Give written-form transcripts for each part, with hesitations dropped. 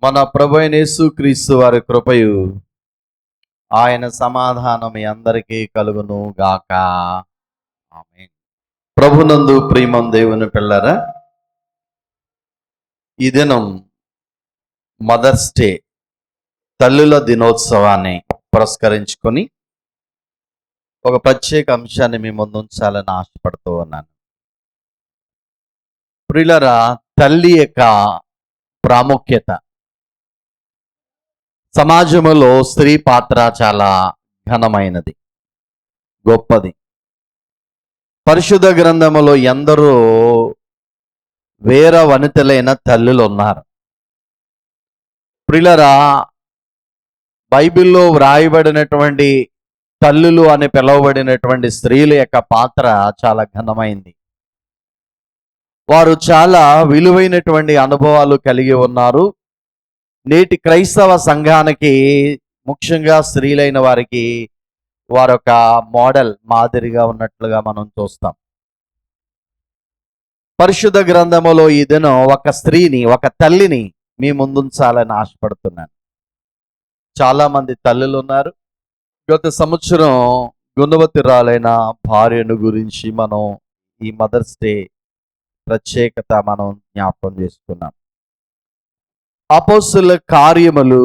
మన ప్రభు అయిన యేసుక్రీస్తు వారి కృపయు ఆయన సమాధానం మీ అందరికీ కలుగును గాక. ఆమేన్. ప్రభునందు ప్రియమం దేవుని పిల్లరా, ఈ దినం మదర్స్ డే, తల్లుల దినోత్సవాన్ని పురస్కరించుకొని ఒక ప్రత్యేక అంశాన్ని మీ ముందు ఉంచాలని ఆశపడుతూ ఉన్నాను. ప్రియులరా, తల్లి యొక్క ప్రాముఖ్యత, సమాజంలో స్త్రీ పాత్ర చాలా ఘనమైనది, గొప్పది. పరిశుద్ధ గ్రంథములో ఎందరో వేర వనితలైన తల్లులు ఉన్నారు. ప్రియులరా, బైబిల్లో వ్రాయబడినటువంటి తల్లులు అని పిలువబడినటువంటి స్త్రీల యొక్క పాత్ర చాలా ఘనమైంది. వారు చాలా విలువైనటువంటి అనుభవాలు కలిగి ఉన్నారు. నేటి క్రైస్తవ సంఘానికి, ముఖ్యంగా స్త్రీలైన వారికి వారొక మోడల్, మాదిరిగా ఉన్నట్లుగా మనం చూస్తాం. పరిశుద్ధ గ్రంథములో ఈ దినం ఒక స్త్రీని, ఒక తల్లిని మీ ముందుంచాలని ఆశపడుతున్నాను. చాలా మంది తల్లులు ఉన్నారు. గత సంవత్సరం గుణవతిరాలైన భార్యను గురించి మనం ఈ మదర్స్ డే ప్రత్యేకత మనం జ్ఞాపకం చేసుకున్నాం. అపోస్తలుల కార్యములు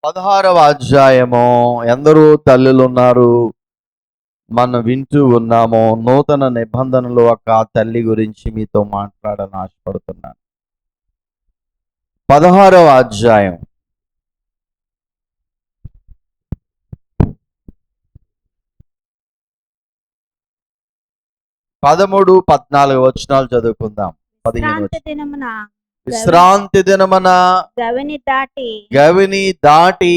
16వ అధ్యాయము. ఎందరో తల్లులు ఉన్నారు, మనం వింటూ ఉన్నాము. నూతన నిబంధనలో ఒక తల్లి గురించి మీతో మాట్లాడాలని ఆశపడుతున్నాను. 16వ అధ్యాయం 13, 14 వచనాలు చదువుకుందాం. 15. విశ్రాంతి దినమున గవిని దాటి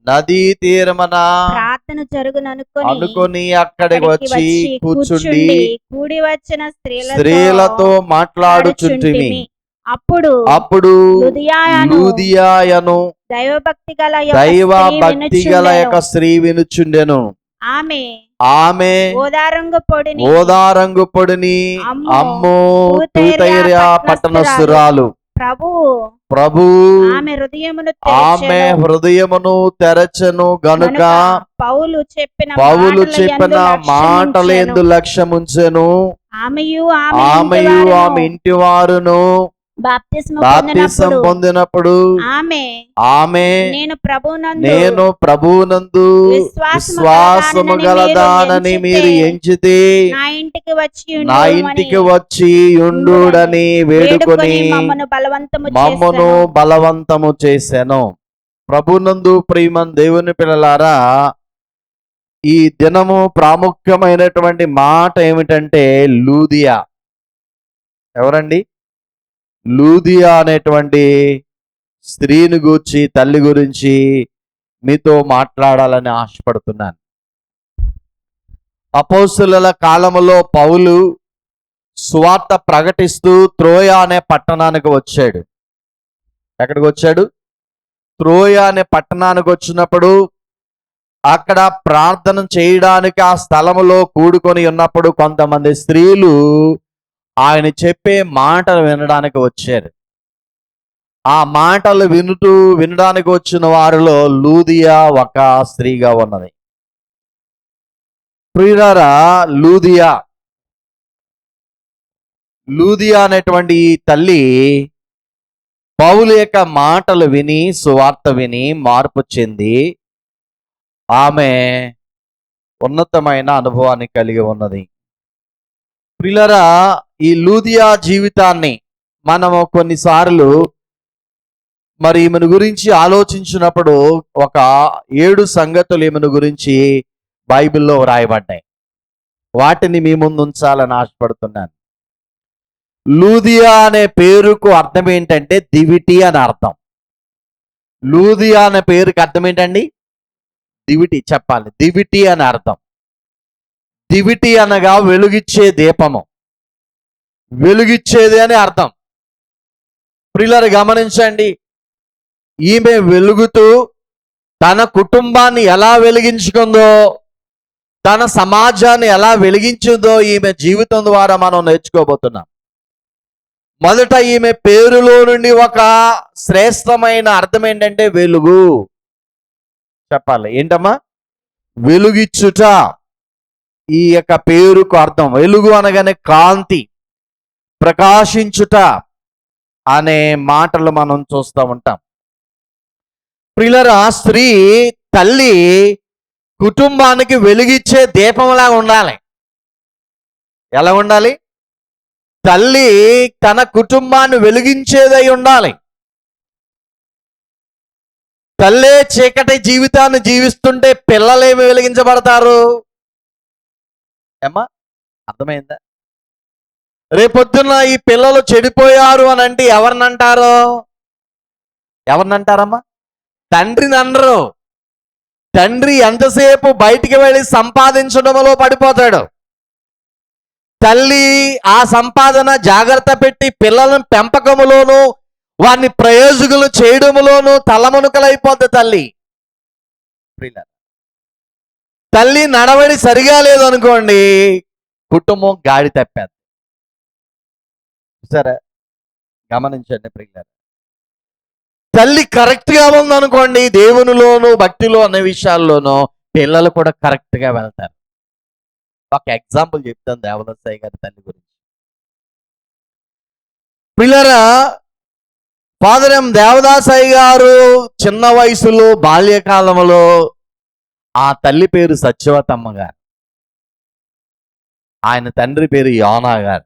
నదీ తీరమున ప్రార్థన అనుకొని అక్కడికి వచ్చి కూర్చుండి కూడి వచ్చిన స్త్రీలతో మాట్లాడుచుంటిమి. అప్పుడు లూదియాయను దైవభక్తి గల యొక్క స్త్రీ వినుచుండెను. ఆమె ఓదారంగు పొడిని అమ్మో తూతైర్యా పట్టణస్థురాలు. ప్రభు ఆమె హృదయమును తెరచెను గనుక పౌలు చెప్పిన మాటలందు లక్ష్యముంచెను. ఆమెయు ఆమె ఇంటి వారును బాప్తిసం పొందినప్పుడు ఆమె నేను ప్రభువునందు విశ్వాసము గలదానని మీరు ఎంచితే నా ఇంటికి వచ్చి ఉండుడని వేడుకొని మమ్మను బలవంతము చేశాను. ప్రభునందు ప్రియమన్ దేవుని పిల్లలారా, ఈ దినము ప్రాముఖ్యమైనటువంటి మాట ఏమిటంటే లూదియా. ఎవరండి? లూదియా అనేటువంటి స్త్రీని గూర్చి, తల్లి గురించి మీతో మాట్లాడాలని ఆశపడుతున్నాను. అపోస్తలుల కాలములో పౌలు సువార్త ప్రకటిస్తూ త్రోయ అనే పట్టణానికి వచ్చాడు. ఎక్కడికి వచ్చాడు? త్రోయ అనే పట్టణానికి వచ్చినప్పుడు అక్కడ ప్రార్థన చేయడానికి ఆ స్థలములో కూడుకొని ఉన్నప్పుడు కొంతమంది స్త్రీలు ఆయన చెప్పే మాటలు వినడానికి వచ్చారు. ఆ మాటలు వినడానికి వచ్చిన వారిలో లూదియా ఒక స్త్రీగా ఉన్నది. ప్రియులారా, లూదియా అనేటువంటి ఈ తల్లి పౌలు యొక్క మాటలు విని, సువార్త విని మార్పు చెంది ఆమె ఉన్నతమైన అనుభవాన్ని కలిగి ఉన్నది. ప్రియులారా, ఈ లూదియా జీవితాన్ని మనము కొన్నిసార్లు మరి ఈమెను గురించి ఆలోచించినప్పుడు ఒక 7 సంగతులు ఈమెను గురించి బైబిల్లో వ్రాయబడ్డాయి. వాటిని మీ ముందు ఉంచాలని ఆశపడుతున్నాను. లూదియా అనే పేరుకు అర్థం ఏంటంటే దివిటి అని అర్థం. లూదియా అనే పేరుకి అర్థం ఏంటండి? దివిటి. చెప్పాలి, దివిటి అని అర్థం. దివిటి అనగా వెలుగిచ్చే దీపము, వెలుగిచ్చేది అని అర్థం. ప్రియులారా, గమనించండి, ఈమె వెలుగుతూ తన కుటుంబాన్ని ఎలా వెలిగించుకుందో, తన సమాజాన్ని ఎలా వెలిగించిందో ఈమె జీవితం ద్వారా మనం నేర్చుకోబోతున్నాం. మొదట ఈమె పేరులో నుండి ఒక శ్రేష్టమైన అర్థం ఏంటంటే వెలుగు. చెప్పాలి ఏంటమ్మా? వెలుగిచ్చుట. ఈ యొక్క పేరుకు అర్థం వెలుగు అనగానే కాంతి, ప్రకాశించుట అనే మాటలు మనం చూస్తూ ఉంటాం. ప్రియులారా, స్త్రీ తల్లి కుటుంబానికి వెలుగిచ్చే దీపంలా ఉండాలి. ఎలా ఉండాలి? తల్లి తన కుటుంబాన్ని వెలిగించేదై ఉండాలి. తల్లే చీకటి జీవితాన్ని జీవిస్తుంటే పిల్లలేమి వెలిగించబడతారు? ఏమ్మా, అర్థమైందా? రేపొద్దున ఈ పిల్లలు చెడిపోయారు అని అంటే ఎవరినంటారు? ఎవరినంటారమ్మా? తండ్రిని అనరు. తండ్రి ఎంతసేపు బయటికి వెళ్ళి సంపాదించడంలో పడిపోతాడు. తల్లి ఆ సంపాదన జాగ్రత్త పెట్టి పిల్లలను పెంపకములోను వారిని ప్రయోజకులు చేయడములోను తలమునుకలైపోద్ది తల్లి. తల్లి నడవడి సరిగా లేదనుకోండి, కుటుంబం గాడి తప్పేది. సరే, గమనించండి ప్రియులారా. తల్లి కరెక్ట్గా ఉందనుకోండి, దేవునిలోను భక్తిలో అనే విషయాల్లోనూ పిల్లలు కూడా కరెక్ట్గా వెళ్తారు. ఒక ఎగ్జాంపుల్ చెప్తాను దేవదాసయ్య గారి తల్లి గురించి. పిల్లరా, ఫాదర్ ఎం దేవదాసయ్య గారు చిన్న వయసులో బాల్యకాలంలో ఆ తల్లి పేరు సత్యవతమ్మ గారు, ఆయన తండ్రి పేరు యోనా గారు.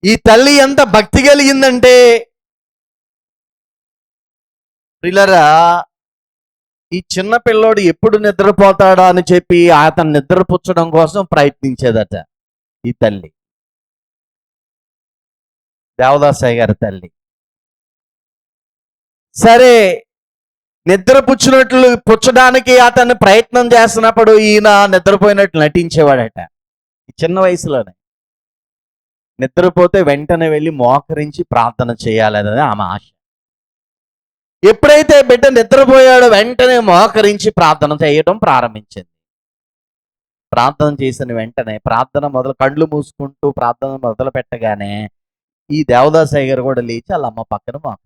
ఈ తల్లి ఎంత భక్తి కలిగిందంటే పిల్లరా, ఈ చిన్న పిల్లోడు ఎప్పుడు నిద్రపోతాడా అని చెప్పి అతను నిద్రపుచ్చడం కోసం ప్రయత్నించేదట ఈ తల్లి, దేవదాసయ్య గారి తల్లి. సరే, నిద్రపుచ్చినట్లు పుచ్చడానికి అతన్ని ప్రయత్నం చేస్తున్నప్పుడు ఈయన నిద్రపోయినట్లు నటించేవాడట. ఈ చిన్న వయసులోనే నిద్రపోతే వెంటనే వెళ్ళి మోకరించి ప్రార్థన చేయాలనేది ఆమె ఆశ. ఎప్పుడైతే బిడ్డ నిద్రపోయాడో వెంటనే మోకరించి ప్రార్థన చేయడం ప్రారంభించింది. ప్రార్థన చేసిన వెంటనే కళ్ళు మూసుకుంటూ ప్రార్థన మొదలు పెట్టగానే ఈ దేవదాసయ్య గారు కూడా లేచి వాళ్ళ అమ్మ పక్కన మోకరించారు.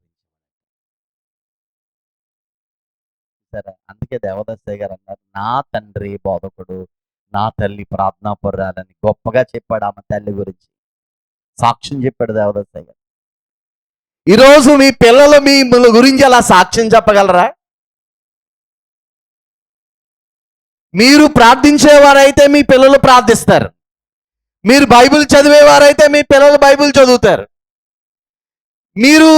సరే, అందుకే దేవదాసయ్య గారు అన్నారు, నా తండ్రి బోధకుడు, నా తల్లి ప్రార్థనా పరురాలని గొప్పగా చెప్పాడు ఆమె తల్లి గురించి. సాక్ష్యం చెప్పాడు దేవదాసయ్య గారు. ఈరోజు మీ పిల్లలు మీ గురించి అలా సాక్ష్యం చెప్పగలరా? మీరు ప్రార్థించేవారైతే మీ పిల్లలు ప్రార్థిస్తారు. మీరు బైబిల్ చదివేవారైతే మీ పిల్లలు బైబిల్ చదువుతారు. మీరు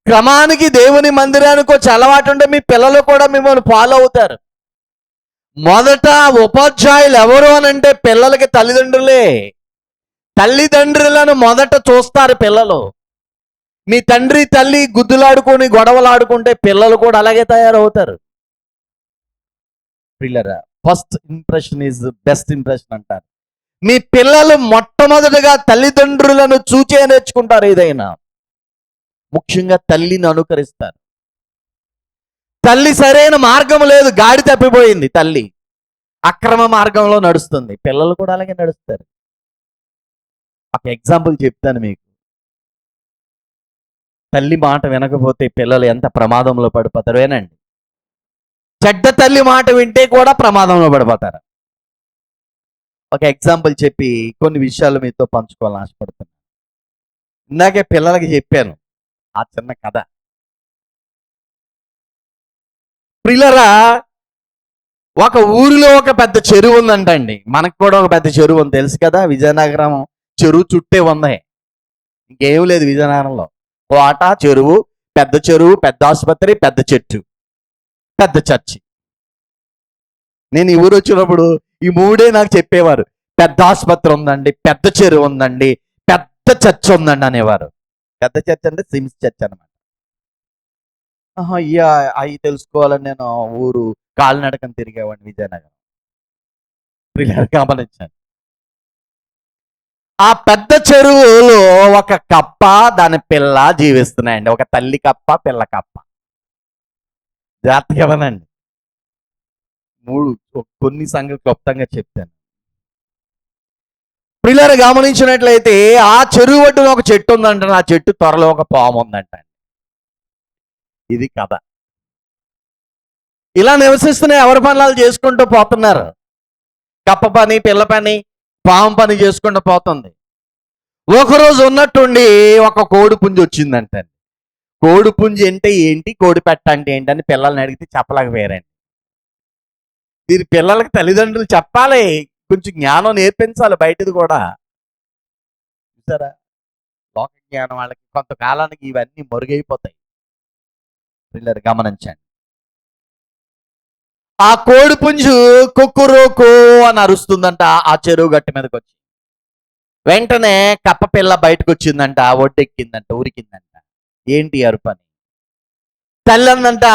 క్రమానికి దేవుని మందిరానికి వచ్చి అలవాటు ఉంటే మీ పిల్లలు కూడా మిమ్మల్ని ఫాలో అవుతారు. మొదట ఉపాధ్యాయులు ఎవరు అని అంటే పిల్లలకి తల్లిదండ్రులే. తల్లిదండ్రులను మొదట చూస్తారు పిల్లలు. మీ తండ్రి తల్లి గుద్దులాడుకొని గొడవలాడుకుంటే పిల్లలు కూడా అలాగే తయారవుతారు. పిల్లరా, first impression is best impression అంటారు. మీ పిల్లలు మొట్టమొదటిగా తల్లిదండ్రులను చూచే నేర్చుకుంటారు. ఏదైనా ముఖ్యంగా తల్లిని అనుకరిస్తారు. తల్లి సరైన మార్గం లేదు, గాడి తప్పిపోయింది. తల్లి అక్రమ మార్గంలో నడుస్తుంది, పిల్లలు కూడా అలాగే నడుస్తారు. ఒక ఎగ్జాంపుల్ చెప్తాను మీకు. తల్లి మాట వినకపోతే పిల్లలు ఎంత ప్రమాదంలో పడిపోతారు ఏనండి. చెడ్డ తల్లి మాట వింటే కూడా ప్రమాదంలో పడిపోతారు. ఒక ఎగ్జాంపుల్ చెప్పి కొన్ని విషయాలు మీతో పంచుకోవాలని ఆశపడుతున్నాను. ఇందాకే పిల్లలకి చెప్పాను ఆ చిన్న కథ. పిల్లరా, ఒక ఊరిలో ఒక పెద్ద చెరువు ఉందంటండి. మనకు కూడా ఒక పెద్ద చెరువు ఉంది, తెలుసు కదా. విజయనగరం చెరువు చుట్టే ఉంది, ఇంకేం లేదు విజయనగరంలో. కోట, చెరువు, పెద్ద ఆసుపత్రి, పెద్ద చెట్టు, పెద్ద చర్చి. నేను ఈ ఊరు వచ్చినప్పుడు ఈ మూడే నాకు చెప్పేవారు. పెద్ద ఆసుపత్రి ఉందండి, పెద్ద చెరువు ఉందండి, పెద్ద చర్చ్ ఉందండి అనేవారు. పెద్ద చర్చ్ అంటే సిమ్స్ చర్చ్ అనమాట. అయ్యా, అవి తెలుసుకోవాలని నేను ఊరు కాలినడకని తిరిగేవాడిని విజయనగరం. పిల్లలు గమనించాను. ఆ పెద్ద చెరువులో ఒక కప్ప దాని పిల్ల జీవిస్తున్నాయండి. ఒక తల్లి కప్ప, పిల్ల కప్ప. జాగ్రత్తగా వినండి. కొన్ని సంగతులు క్లుప్తంగా చెప్తాను. పిల్లలు గమనించినట్లయితే ఆ చెరువు ఒడ్డున ఒక చెట్టు ఉందంట, ఆ చెట్టు త్వరలో ఒక పాము ఉందంట. ఇది కథ. ఇలా నివసిస్తూనే ఎవరి పనులు చేసుకుంటూ పోతున్నారు. కప్ప పని, పిల్ల పని, పాము పని చేసుకుంటూ పోతుంది. ఒకరోజు ఉన్నట్టుండి ఒక కోడి పుంజు వచ్చిందంట. కోడి పుంజు అంటే ఏంటి, కోడి పెట్ట అంటే ఏంటని పిల్లల్ని అడిగితే చెప్పలేకపోయారండి. దీని పిల్లలకి తల్లిదండ్రులు చెప్పాలి, కొంచెం జ్ఞానం నేర్పించాలి బయటది కూడా. చూసారా, లోక జ్ఞానం వాళ్ళకి కొంతకాలానికి ఇవన్నీ మరుగైపోతాయి. పిల్లలు గమనించండి. ఆ కోడి పుంజు కుక్కురోకో అని అరుస్తుందంట ఆ చెరువు గట్టి మీదకి వచ్చి. వెంటనే కప్ప పిల్ల బయటకు వచ్చిందంట, ఒడ్డెక్కిందంట, ఉరికిందంట. ఏంటి అరుపని? తల్లి అందంట.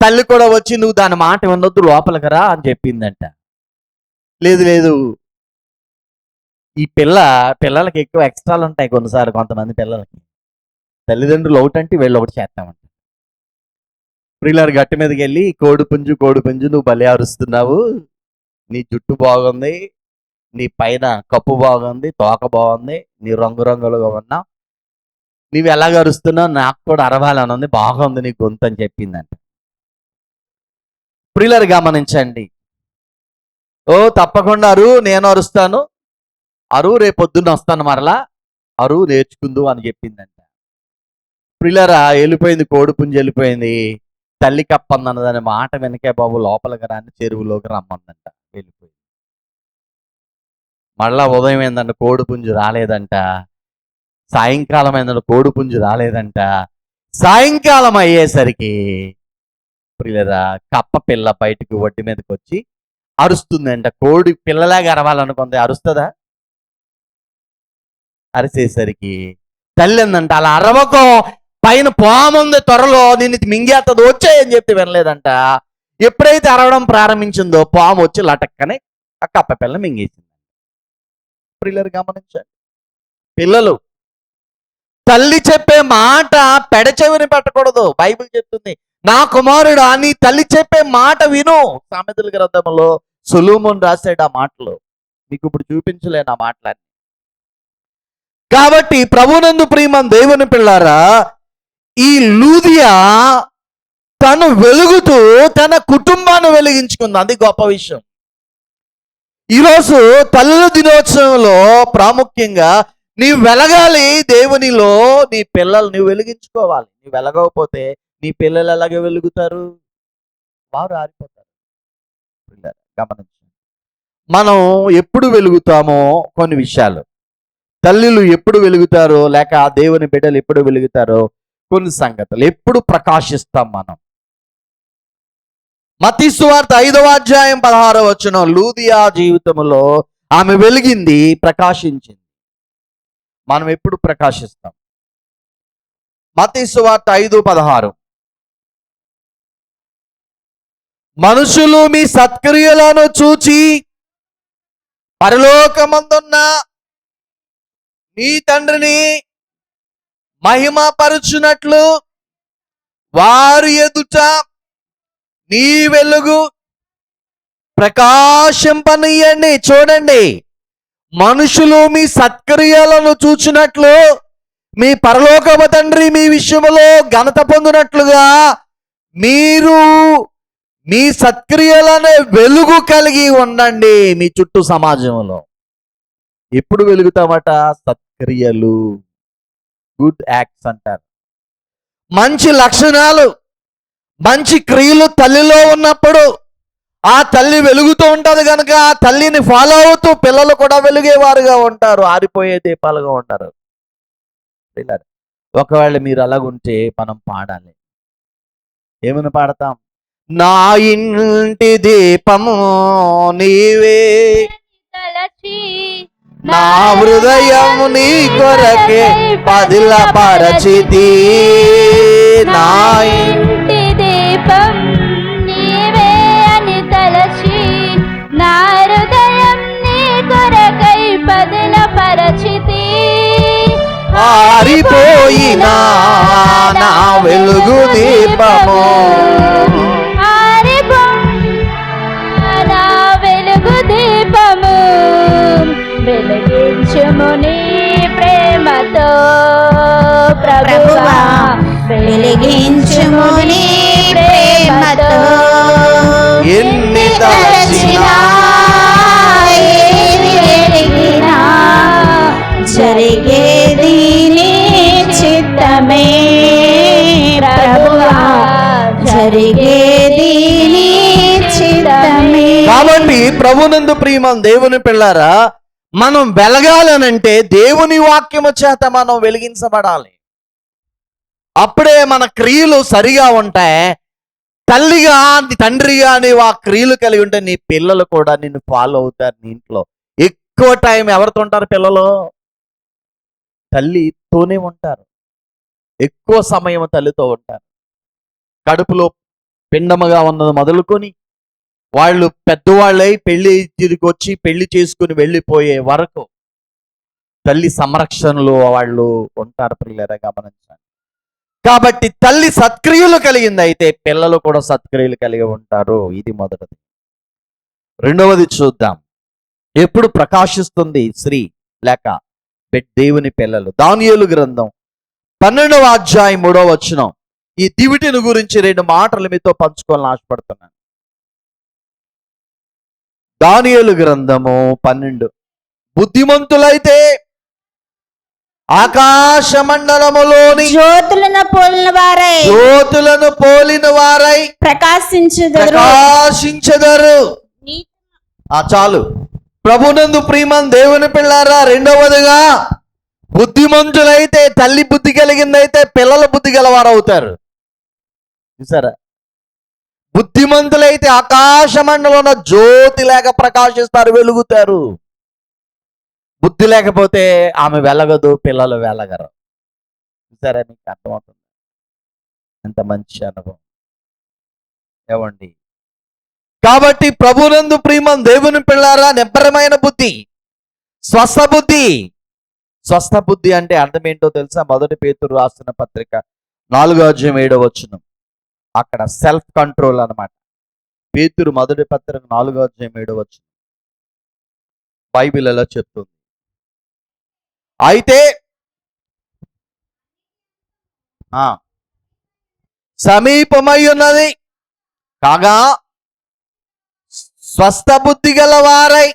తల్లి కూడా వచ్చి నువ్వు దాని మాట వినొద్దు, లోపలికి రా అని చెప్పిందంట. లేదు లేదు, ఈ పిల్లలకి ఎక్కువ ఎక్స్ట్రాలు ఉంటాయి కొన్నిసార్లు. కొంతమంది పిల్లలకి తల్లిదండ్రులు ఒకటి అంటే వీళ్ళు ఒకటి చేస్తామంట. ప్రియులారు గట్టి మీదకి వెళ్ళి కోడి పుంజు నువ్వు భలే అరుస్తున్నావు, నీ జుట్టు బాగుంది, నీ పైన కప్పు బాగుంది, తోక బాగుంది, నీ రంగురంగులుగా ఉన్నావు, నీవు ఎలాగ అరుస్తున్నావు, నాకు కూడా అరవాలని ఉంది, బాగుంది నీ గొంతు అని చెప్పిందంట. ప్రియులారు గమనించండి. తప్పకుండా నేను అరుస్తాను, రేపొద్దున్న వస్తాను, మరలా నేర్చుకుందు అని చెప్పిందంట. ప్రియులారా వెళ్ళిపోయింది, కోడి పుంజు వెళ్ళిపోయింది. తల్లి కప్పందన్న దాని మాట వెనకే బాబు లోపలికి రాని చెరువులోకి రమ్మందంట. వెళ్ళిపోయింది. మళ్ళా ఉదయం ఏందంట, కోడి పుంజు రాలేదంట. సాయంకాలం ఏందంట, కోడి పుంజు రాలేదంట. సాయంకాలం అయ్యేసరికి ప్రియులారా కప్ప పిల్ల బయటకు ఒడ్డు మీదకి వచ్చి అరుస్తుందంట. కోడి పిల్లలాగా అరవాలనుకుంది, అరుస్తుందా? అరిసేసరికి తల్లి అందంట, అలా అరవకో, పైన పాముంది, త్వరలో నిన్ను మింగేత్తది, వచ్చాయని చెప్పి వినలేదంట. ఎప్పుడైతే అరవడం ప్రారంభించిందో పాము వచ్చి లటక్కనే ఆ కప్ప పిల్ల మింగేసింది. పిల్లలు గమనించండి. పిల్లలు తల్లి చెప్పే మాట పెడచెవిని పెట్టకూడదు. బైబిల్ చెప్తుంది, నా కుమారుడా నీ తల్లి చెప్పే మాట విను. సామెతల గ్రంథంలో సొలొమోను రాశాడు ఆ మాటలు. మీకు ఇప్పుడు చూపించలేను ఆ మాటలన్నీ. కాబట్టి ప్రభునందు ప్రియమైన దేవుని పిల్లారా, ఈ లూదియా తను వెలుగుతూ తన కుటుంబాన్ని వెలిగించుకుంది. అది గొప్ప విషయం. ఈరోజు తల్లుల దినోత్సవంలో ప్రాముఖ్యంగా నీవు వెలగాలి దేవునిలో. నీ పిల్లలు నీవు వెలిగించుకోవాలి. నీవు వెలగకపోతే నీ పిల్లలు ఎలాగ వెలుగుతారు? వారు ఆరిపోతారు. గమనించండి. మనం ఎప్పుడు వెలుగుతామో కొన్ని విషయాలు, తల్లులు ఎప్పుడు వెలుగుతారో, లేక ఆ దేవుని బిడ్డలు ఎప్పుడు వెలుగుతారో కొన్ని సంగతులు. ఎప్పుడు ప్రకాశిస్తాం మనం? మత్తయి సువార్త 5వ అధ్యాయం 16వ వచనం, లూదియా జీవితంలో ఆమె వెలిగింది, ప్రకాశించింది. మనం ఎప్పుడు ప్రకాశిస్తాం? మత్తయి సువార్త 5:16, మనుషులు మీ సత్క్రియలను చూచి పరలోకమందున్న నీ తండ్రిని మహిమపరచునట్లు వారి ఎదుట నీ వెలుగు ప్రకాశింపనీయండి. చూడండి, మనుషులు మీ సత్క్రియలను చూచినట్లు మీ పరలోకపు తండ్రి మీ విషయంలో ఘనత పొందినట్లుగా మీరు మీ సత్క్రియలనే వెలుగు కలిగి ఉండండి మీ చుట్టూ సమాజంలో. ఎప్పుడు వెలుగుతామట? సత్క్రియలు, గుడ్ యాక్ట్స్ అంటారు. మంచి లక్షణాలు, మంచి క్రియలు తల్లిలో ఉన్నప్పుడు ఆ తల్లి వెలుగుతూ ఉంటుంది కనుక ఆ తల్లిని ఫాలో అవుతూ పిల్లలు కూడా వెలుగేవారుగా ఉంటారు, ఆరిపోయే దీపాలుగా ఉంటారు. ఒకవేళ మీరు అలాగుంటే మనం పాడాలి. ఏమని పాడతాం? నా ఇంటి దీపము నీవే, నా హృదయం నీ కొరకే పదిలపరచితి. నా ఇంటి దీపం నీవే అని తలచి, నా హృదయం నీ కొరకై పదిలపరచితి. ఆరిపోయినా నా వెలుగు దీపము జరిగేది నీ చిత్తమే. కాబట్టి ప్రభునందు ప్రియమైన దేవుని పిల్లారా, మనం వెలగాలనంటే దేవుని వాక్యము చేత మనం వెలిగించబడాలి. అప్పుడే మన క్రియలు సరిగా ఉంటాయి. తల్లిగా తండ్రిగా నీవు ఆ క్రియలు కలిగి ఉంటే నీ పిల్లలు కూడా నిన్ను ఫాలో అవుతారు. నీ ఇంట్లో ఎక్కువ టైం ఎవరితో ఉంటారు? పిల్లలు తల్లితోనే ఉంటారు. ఎక్కువ సమయం తల్లితో ఉంటారు. కడుపులో పిండముగా ఉన్నది మొదలుకొని వాళ్ళు పెద్దవాళ్ళై పెళ్లి తిరిగి వచ్చి పెళ్లి చేసుకుని వెళ్ళిపోయే వరకు తల్లి సంరక్షణలో వాళ్ళు ఉంటారు. పిల్లరా గమనించండి. కాబట్టి తల్లి సత్క్రియలు కలిగింది అయితే పిల్లలు కూడా సత్క్రియలు కలిగి ఉంటారు. ఇది మొదటిది. రెండవది చూద్దాం. ఎప్పుడు ప్రకాశిస్తుంది స్త్రీ లేక దేవుని పిల్లలు? దానియేలు గ్రంథం 12వ అధ్యాయం 3వ వచనం. ఈ దివిటిని గురించి 2 మాటలు మీతో పంచుకోవాలని ఆశపడుతున్నాను. దానియేలు గ్రంథము 12. బుద్ధిమంతులైతే ఆకాశ మండలములోని జ్యోతులను పోలిన వారై ప్రకాశించెదరు. చాలు. ప్రభునందు ప్రియమైన దేవుని పిల్లారా, రెండవదిగా బుద్ధిమంతులైతే తల్లి బుద్ధి కలిగిందైతే పిల్లల బుద్ధి గలవారు అవుతారు. చూసారా? బుద్ధిమంతులైతే ఆకాశ మండలంలో జ్యోతి లేక ప్రకాశిస్తారు, వెలుగుతారు. బుద్ధి లేకపోతే ఆమె వెలగదు, పిల్లలు వెలగరు. చూసారా? మీకు అర్థమవుతుంది ఎంత మంచి అనుభవం ఏమండి. కాబట్టి ప్రభునందు ప్రియమైన దేవుని పిల్లారా, నిబ్బరమైన బుద్ధి, స్వస్థ బుద్ధి. స్వస్థ బుద్ధి అంటే అర్థం ఏంటో తెలుసా? 1 పేతురు రాసిన పత్రిక 4వ అధ్యాయం 7వ వచనం. అక్కడ సెల్ఫ్ కంట్రోల్ అన్నమాట. పేతురు 1 పత్రిక 4వ అధ్యాయం 7వ వచనం బైబిల్ ఎలా చెప్తుంది? అయితే సమీపమై ఉన్నది కాగా స్వస్థ బుద్ధి గల వారై.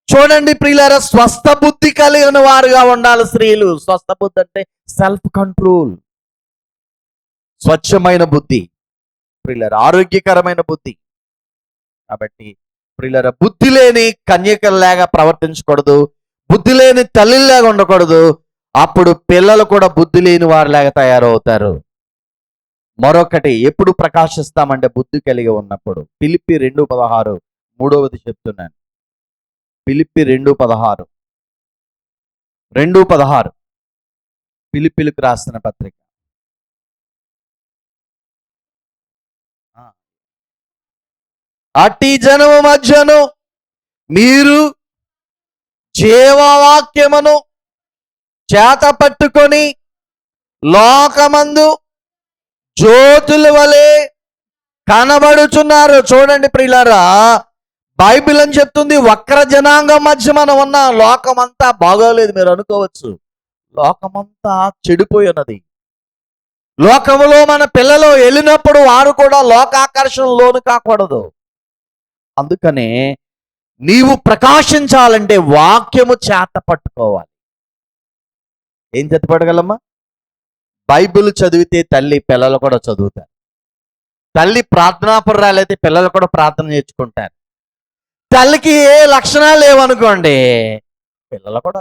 చూడండి ప్రియులారా, స్వస్థ బుద్ధి కలిగిన వారుగా ఉండాలి స్త్రీలు. స్వస్థ బుద్ధి అంటే సెల్ఫ్ కంట్రోల్, స్వచ్ఛమైన బుద్ధి ప్రియులారా, ఆరోగ్యకరమైన బుద్ధి. కాబట్టి ప్రియులారా, బుద్ధి లేని కన్యకల్లాగా ప్రవర్తించకూడదు, బుద్ధి లేని తల్లిలాగా ఉండకూడదు. అప్పుడు పిల్లలు కూడా బుద్ధి లేని వారిలాగా తయారవుతారు. మరొకటి, ఎప్పుడు ప్రకాశిస్తామంటే బుద్ధి కలిగి ఉన్నప్పుడు. ఫిలిప్పి 2:16 మూడవది చెప్తున్నాను. ఫిలిప్పి 2:16 ఫిలిప్పీలకు రాసిన పత్రిక. అట్టి జనము మధ్యను మీరు జీవవాక్యమును చేత పట్టుకొని లోకమందు జ్యోతుల వలె కనబడుచున్నారు. చూడండి ప్రియులారా, బైబిల్ అని చెప్తుంది వక్ర జనాంగం మధ్య మనం ఉన్నాం. లోకమంతా బాగోలేదు మీరు అనుకోవచ్చు. లోకమంతా చెడిపోయినది. లోకములో మన పిల్లలు వెళ్ళినప్పుడు వారు కూడా లోకాకర్షణ లోను కాకూడదు. అందుకనే నీవు ప్రకాశించాలంటే వాక్యము చేత పట్టుకోవాలి. ఏం చేత పట్టగలమ్మా? బైబిల్ చదివితే తల్లి పిల్లలు కూడా చదువుతారు. తల్లి ప్రార్థనాపరురాలైతే పిల్లలు కూడా ప్రార్థన నేర్చుకుంటారు. తల్లికి ఏ లక్షణాలు లేవనుకోండి, పిల్లలు కూడా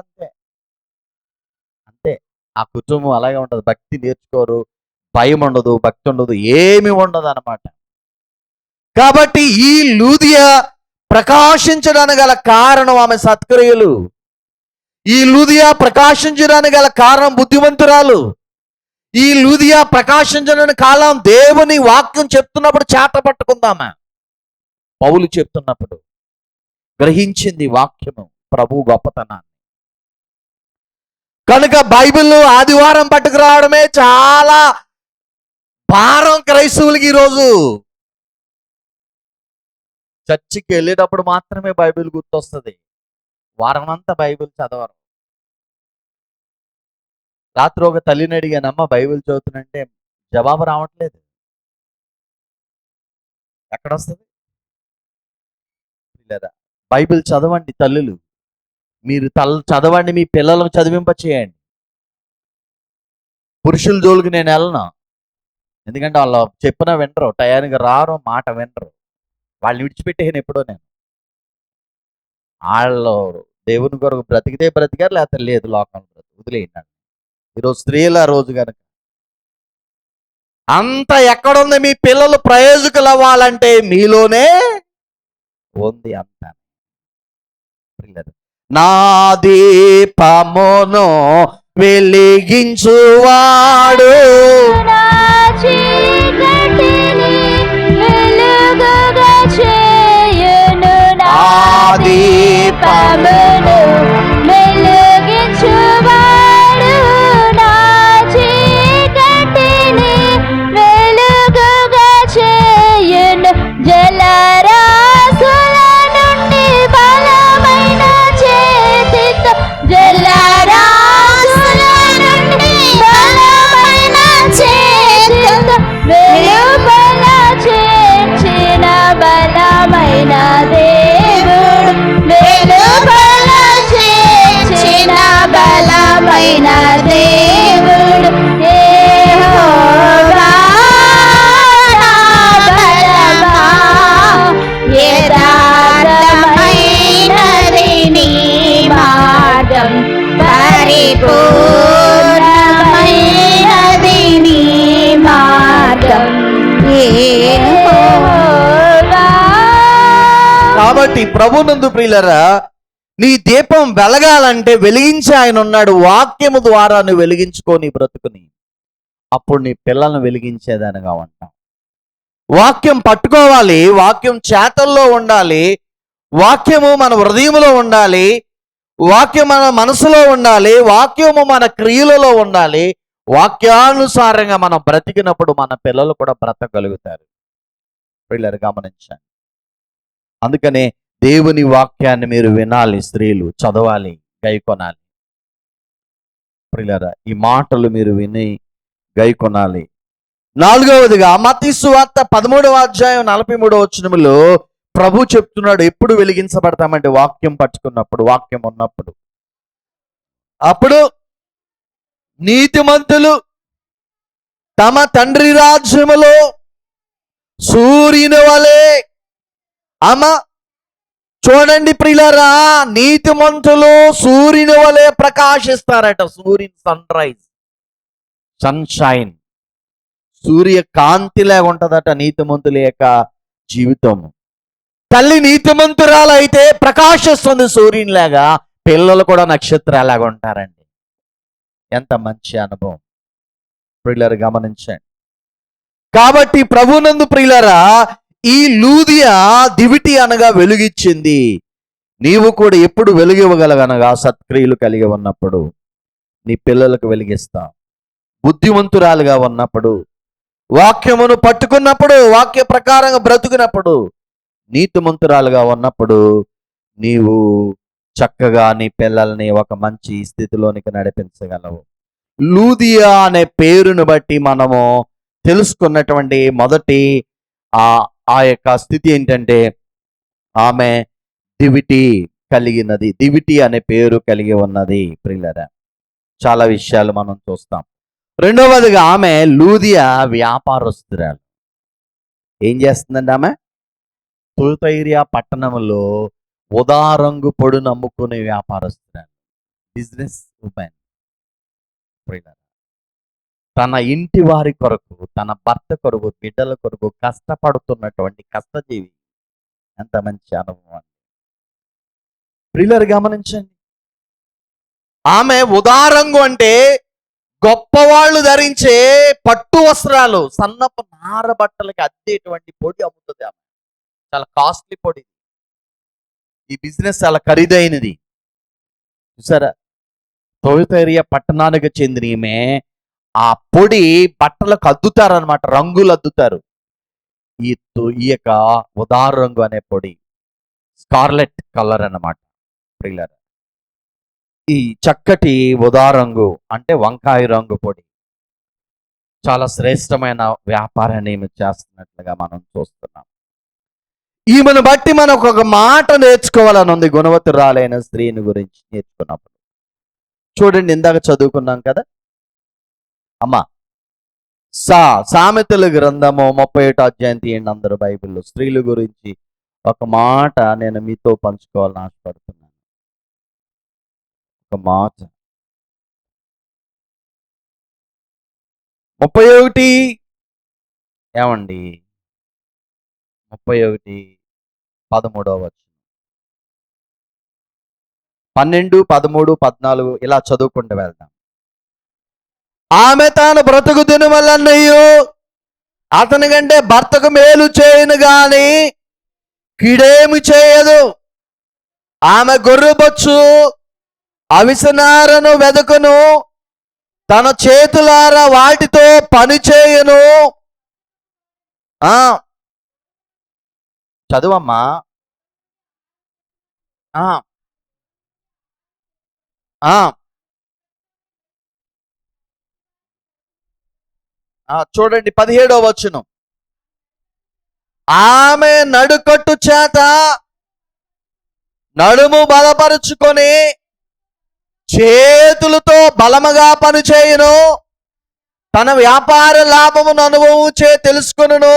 అంతే. ఆ కుటుంబం అలాగే ఉండదు. భక్తి నేర్చుకోరు, భయం ఉండదు, భక్తి ఉండదు, ఏమి ఉండదు అన్నమాట. కాబట్టి ఈ లూదియా ప్రకాశించడానికి గల కారణం ఆమె సత్క్రియలు. ఈ లూదియా ప్రకాశించడానికి గల కారణం బుద్ధిమంతురాలు. ఈ లూదియా ప్రకాశించడానికి కాలం దేవుని వాక్యం చెప్తున్నప్పుడు చేత పట్టుకుందామా. పౌలు చెప్తున్నప్పుడు గ్రహించింది వాక్యము ప్రభు గొప్పతనాన్ని. కనుక బైబిల్ ఆదివారం పట్టుకురావడమే చాలా భారం క్రైస్తవులకి. ఈరోజు చర్చికి వెళ్ళేటప్పుడు మాత్రమే బైబిల్ గుర్తొస్తుంది, వారం అంతా బైబిల్ చదవరు. రాత్రి ఒక తల్లిని అడిగానమ్మ బైబిల్ చదువుతున్నంటే జవాబు రావట్లేదు. ఎక్కడొస్తుంది? లేదా బైబిల్ చదవండి తల్లులు, మీరు చదవండి, మీ పిల్లలకు చదివింప చేయండి. పురుషుల జోలికి నేను వెళ్ళను. ఎందుకంటే వాళ్ళు చెప్పినా వినరు, టయానికి రారు, మాట వినరు. వాళ్ళని విడిచిపెట్టేయను ఎప్పుడో నేను. వాళ్ళు దేవుని కొరకు బ్రతికితే బ్రతికారు, లేకపోతే లేదు, లోకంలో వదిలేయండి. ఈరోజు స్త్రీల రోజు కనుక అంత ఎక్కడుంది? మీ పిల్లలు ప్రయోజకులు అవ్వాలంటే మీలోనే ఉంది అంత. నా దీపమును వెలిగించువాడు నా చీకటిని వెలుగుగా చేయును. నా దీపమును వెలిగించువాడు నా చీకటిని వెలుగుగా చేయును. జలరాశుల నుండి బలమైన చేతితో జలరాశుల నుండి బలమైన చేతితో వెలుపల చేర్చిన బలమైన దేవుడు. వెలుపల చేర్చిన బలమైన దేవుడు యెహోవా నా బలమా. యథార్థమైనది నీ మార్గం, పరిపూర్ణమైనది నీ మార్గం యెహోవా. కాబట్టి ప్రభునందు ప్రియులరా, నీ దీపం వెలగాలంటే వెలిగించే ఆయన ఉన్నాడు. వాక్యము ద్వారా నువ్వు వెలిగించుకొని బ్రతుకుని, అప్పుడు నీ పిల్లలను వెలిగించేదానిగా ఉంటాం. వాక్యం పట్టుకోవాలి, వాక్యం చేతల్లో ఉండాలి, వాక్యము మన హృదయంలో ఉండాలి, వాక్యం మన మనసులో ఉండాలి, వాక్యము మన క్రియలలో ఉండాలి. వాక్యానుసారంగా మనం బ్రతికినప్పుడు మన పిల్లలు కూడా బ్రతకగలుగుతారు. పిల్లలు గమనించండి. అందుకనే దేవుని వాక్యాన్ని మీరు వినాలి, స్త్రీలు చదవాలి, గైకొనాలి. ప్రియులారా, ఈ మాటలు మీరు విని గైకొనాలి. నాలుగవదిగా మత్తయి సువార్త 13వ అధ్యాయం 43వ వచనములో ప్రభు చెప్తున్నాడు, ఎప్పుడు వెలిగించబడతామంటే వాక్యం పట్టుకున్నప్పుడు, వాక్యం ఉన్నప్పుడు. అప్పుడు నీతిమంతులు తమ తండ్రి రాజ్యములో సూర్యుని వలె చూడండి ప్రియులారా, నీతిమంతులు సూర్యుని వలె ప్రకాశిస్తారట. సూర్యుని సన్ రైజ్, సన్షైన్, సూర్య కాంతిలాగా ఉంటదట నీతిమంతుల యొక్క జీవితం. తల్లి నీతిమంతురాలైతే ప్రకాశిస్తుంది సూర్యునిలాగా, పిల్లలు కూడా నక్షత్రాలాగా ఉంటారండి. ఎంత మంచి అనుభవం ప్రియులారా, గమనించండి. కాబట్టి ప్రభునందు ప్రియులారా, ఈ లూదియా దివిటి అనగా వెలుగిచ్చింది. నీవు కూడా ఎప్పుడు వెలుగివ్వగలగనగా సత్క్రియలు కలిగి ఉన్నప్పుడు, నీ పిల్లలకు వెలిగిస్తా. బుద్ధిమంతురాలుగా ఉన్నప్పుడు, వాక్యమును పట్టుకున్నప్పుడు, వాక్య ప్రకారంగా బ్రతుకున్నప్పుడు, నీతిమంతురాలుగా ఉన్నప్పుడు నీవు చక్కగా నీ పిల్లల్ని ఒక మంచి స్థితిలోనికి నడిపించగలవు. లూదియా అనే పేరును బట్టి మనము తెలుసుకున్నటువంటి మొదటి ఆ యొక్క స్థితి ఏంటంటే, ఆమె దివిటి కలిగినది, దివిటి అనే పేరు కలిగి ఉన్నది. ప్రియులారా, చాలా విషయాలు మనం చూస్తాం. రెండవదిగా ఆమె లూదియా వ్యాపారస్తురాలు. ఏం చేస్తుందండి ఆమె? తుయతైరియా పట్టణంలో ఉదారంగు పొడును అమ్ముకునే వ్యాపారస్తురాలు, బిజినెస్ ఉమెన్. తన ఇంటి వారి కొరకు, తన భర్త కొరకు, బిడ్డల కొరకు కష్టపడుతున్నటువంటి కష్టజీవి. ఎంత మంచి అనుభవం. ప్రియులారా, గమనించండి. ఆమె ఉదారంగు అంటే గొప్పవాళ్ళు ధరించే పట్టు వస్త్రాలు, సన్నపు నార బట్టలకి అద్దేటువంటి పొడి అమ్ముతుంది ఆమె. చాలా కాస్ట్లీ పొడి. ఈ బిజినెస్ చాలా ఖరీదైనది. చూసారా, తుయతైరియా పట్టణానికి చెందిన ఈమె ఆ పొడి బట్టలకు అద్దుతారనమాట, రంగులు అద్దుతారు. ఈ యొక్క ఉదార రంగు అనే పొడి స్కార్లెట్ కలర్ అన్నమాట. ప్రియులారా, ఈ చక్కటి ఉదారంగు అంటే వంకాయ రంగు పొడి చాలా శ్రేష్టమైన వ్యాపారాన్ని ఈమె చేస్తున్నట్లుగా మనం చూస్తున్నాం. ఈమెను బట్టి మనకు ఒక మాట నేర్చుకోవాలని ఉంది, గుణవతురాలైన స్త్రీని గురించి నేర్చుకున్నప్పుడు. చూడండి, ఇందాక చదువుకున్నాం కదా, అమ్మా సామెతల గ్రంథము 31 అధ్యాయం తీయండి అందరూ బైబిల్లో. స్త్రీల గురించి ఒక మాట నేను మీతో పంచుకోవాలని ఆశపడుతున్నాను. ఒక మాట 31 ఏమండి 31:13 వచనం, 12, 13, 14 ఇలా చదువుకుంటూ వెళ్దాం. ఆమె తాను బ్రతుకు దినమల్లన్నయ్యు అతని కంటే భర్తకు మేలు చేయను గాని కీడేమి చేయదు. ఆమె గొర్రెబొచ్చు అవిసనారను వెదకును, తన చేతులారా వాటితో పని చేయను. చదువమ్మా. చూడండి 17వ వచనం. ఆమె నడుకట్టు చేత నడుము బలపరుచుకొని చేతులతో బలముగా పనిచేయును, తన వ్యాపార లాభమును అనుభవించే తెలుసుకొనును.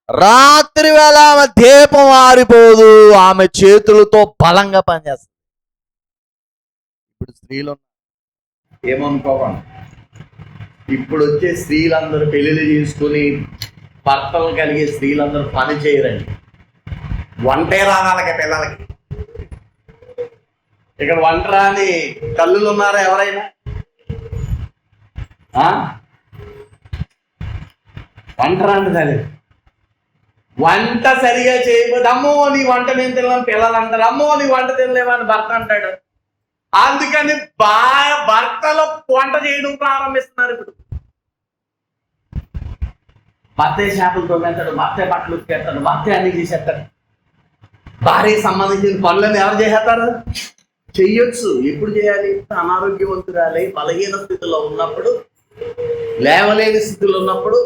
రాత్రి వేళ ఆమె దీపం ఆరిపోదు, ఆమె చేతులతో బలంగా పనిచేస్తుంది. ఇప్పుడు స్త్రీలు ఏమనుకోకండి, ఇప్పుడు వచ్చే స్త్రీలందరూ పెళ్లిళ్ళు చేసుకుని భర్తలు కలిగే స్త్రీలందరూ పని చేయరండి. వంటే రావాలకి పిల్లలకి. ఇక్కడ వంట రాని తల్లులు ఉన్నారా ఎవరైనా? వంట రాని తల్లి వంట సరిగా చేయకపోతే అమ్మో నీ వంట నేను తినలేని పిల్లలు అంటారు, అమ్మో నీ వంట తినలేమని భర్త అంటాడు. అందుకని భర్తలు వంట చేయడం ప్రారంభిస్తున్నారు. ఇప్పుడు భర్తే చేపలు తోమేస్తాడు, భర్తే బట్టలు ఉతికేస్తాడు, భర్తే అన్ని చేసేస్తాడు. భార్యకి సంబంధించిన పనులను ఎవరు చేసేస్తారు? చెయ్యొచ్చు. ఎప్పుడు చేయాలి? అనారోగ్యవంతురాలై బలహీన స్థితిలో ఉన్నప్పుడు, లేవలేని స్థితిలో ఉన్నప్పుడు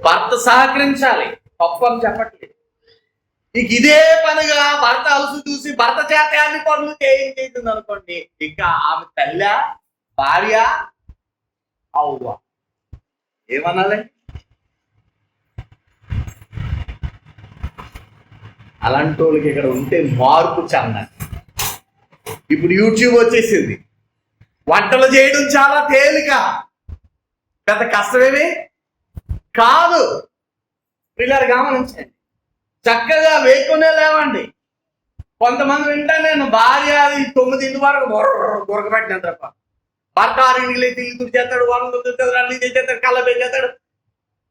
భర్త సహకరించాలి. తప్పు అని చెప్పట్లేదు. ఇక ఇదే పనిగా భర్త అలసు చూసి భర్త చేత అన్ని పనులు చేయించేసింది అనుకోండి, ఇంకా ఆమె తల్లి, భార్య, అవ్వ ఏమనాలి? అలాంటి వాళ్ళకి ఇక్కడ ఉంటే మార్పు చెందండి. ఇప్పుడు యూట్యూబ్ వచ్చేసింది, వంటలు చేయడం చాలా తేలిక, పెద్ద కష్టమేమి కాదు. పిల్లలు గమనించండి, చక్కగా వేసుకునే లేవండి. కొంతమంది వింటా నేను భార్య 9 వరకు గురకబెట్టిన తప్ప, భర్త 6 తిరిగి చేస్తాడు, వాళ్ళు అన్ని చేస్తాడు, కళ్ళ పెట్టేస్తాడు,